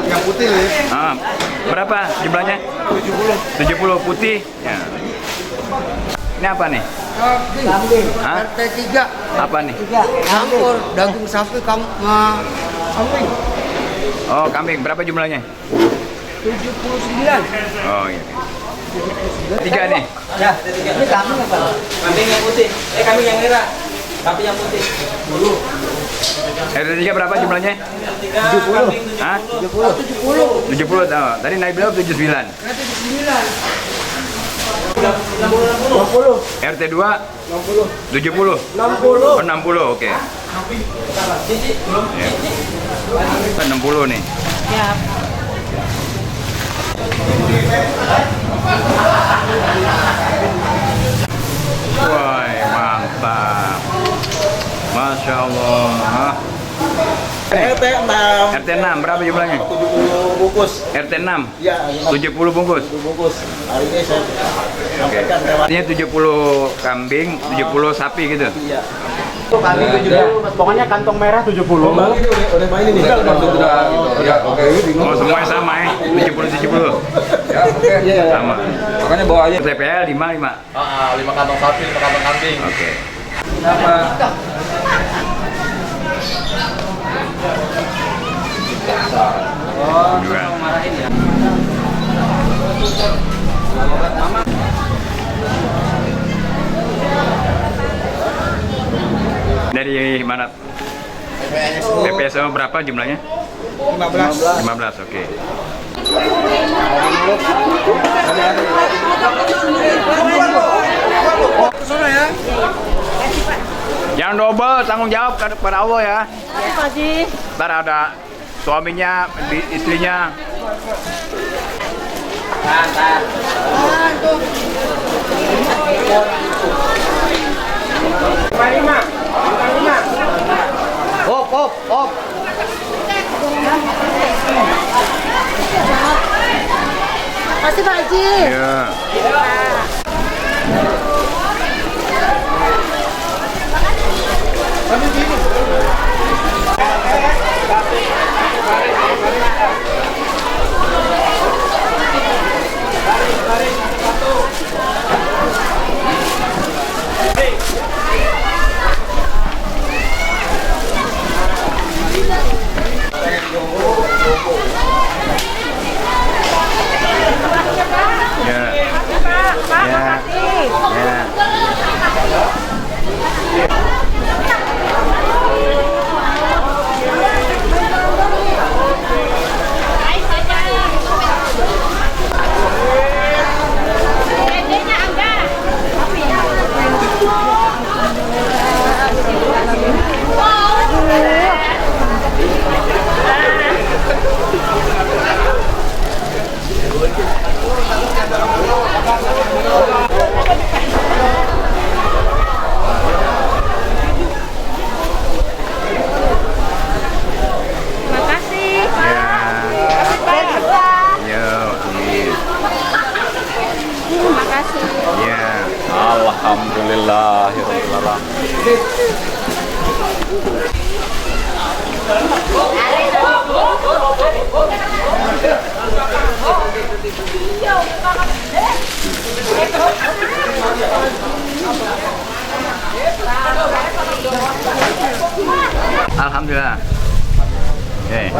Yang putih loh ya. Berapa jumlahnya? 70 putih. Ya. Ini apa nih? Kambing. Hah? RT 3. Apa nih? Campur daging sapi sama kambing. Oh, kambing. Berapa jumlahnya? 79. Oh iya. 3 nih. Ya, ini kambing apa? Kambing yang putih, kambing yang merah, sapi yang putih. RT 3 berapa jumlahnya? 70. Hah? 70. 70. Oh, tadi naik berapa? 79. 60. RT 2 60. 70. 60. Oh, 60. Oke. Ya. 60 nih. Siap. Wah, mantap. Masya Allah. RT 6. RT 6 berapa jumlahnya? 70 bungkus. RT 6. Ya, 70 bungkus. 70 bungkus. Hari ini saya Oke. Artinya 70 kambing, 70 sapi gitu. Iya. Kambing 70. Pokoknya kantong merah 70. Udah main ini. Oh, semuanya sama ya. 70. Ya, oke. Sama. Makanya bawa aja. TPL 5. 5 kantong sapi, 5 kantong kambing. Oke. Oh, Dua. marahin ya. Dari mana? PPSO berapa jumlahnya? 15. 15, oke. Jangan double, tanggung jawab kepada Allah ya. Apa sih? Ntar ada suaminya, istrinya. Op. Makasih Pak Haji. Iya. Makasih. Makasih. Ya, alhamdulillahirobbilalamin. Alhamdulillah. Oke.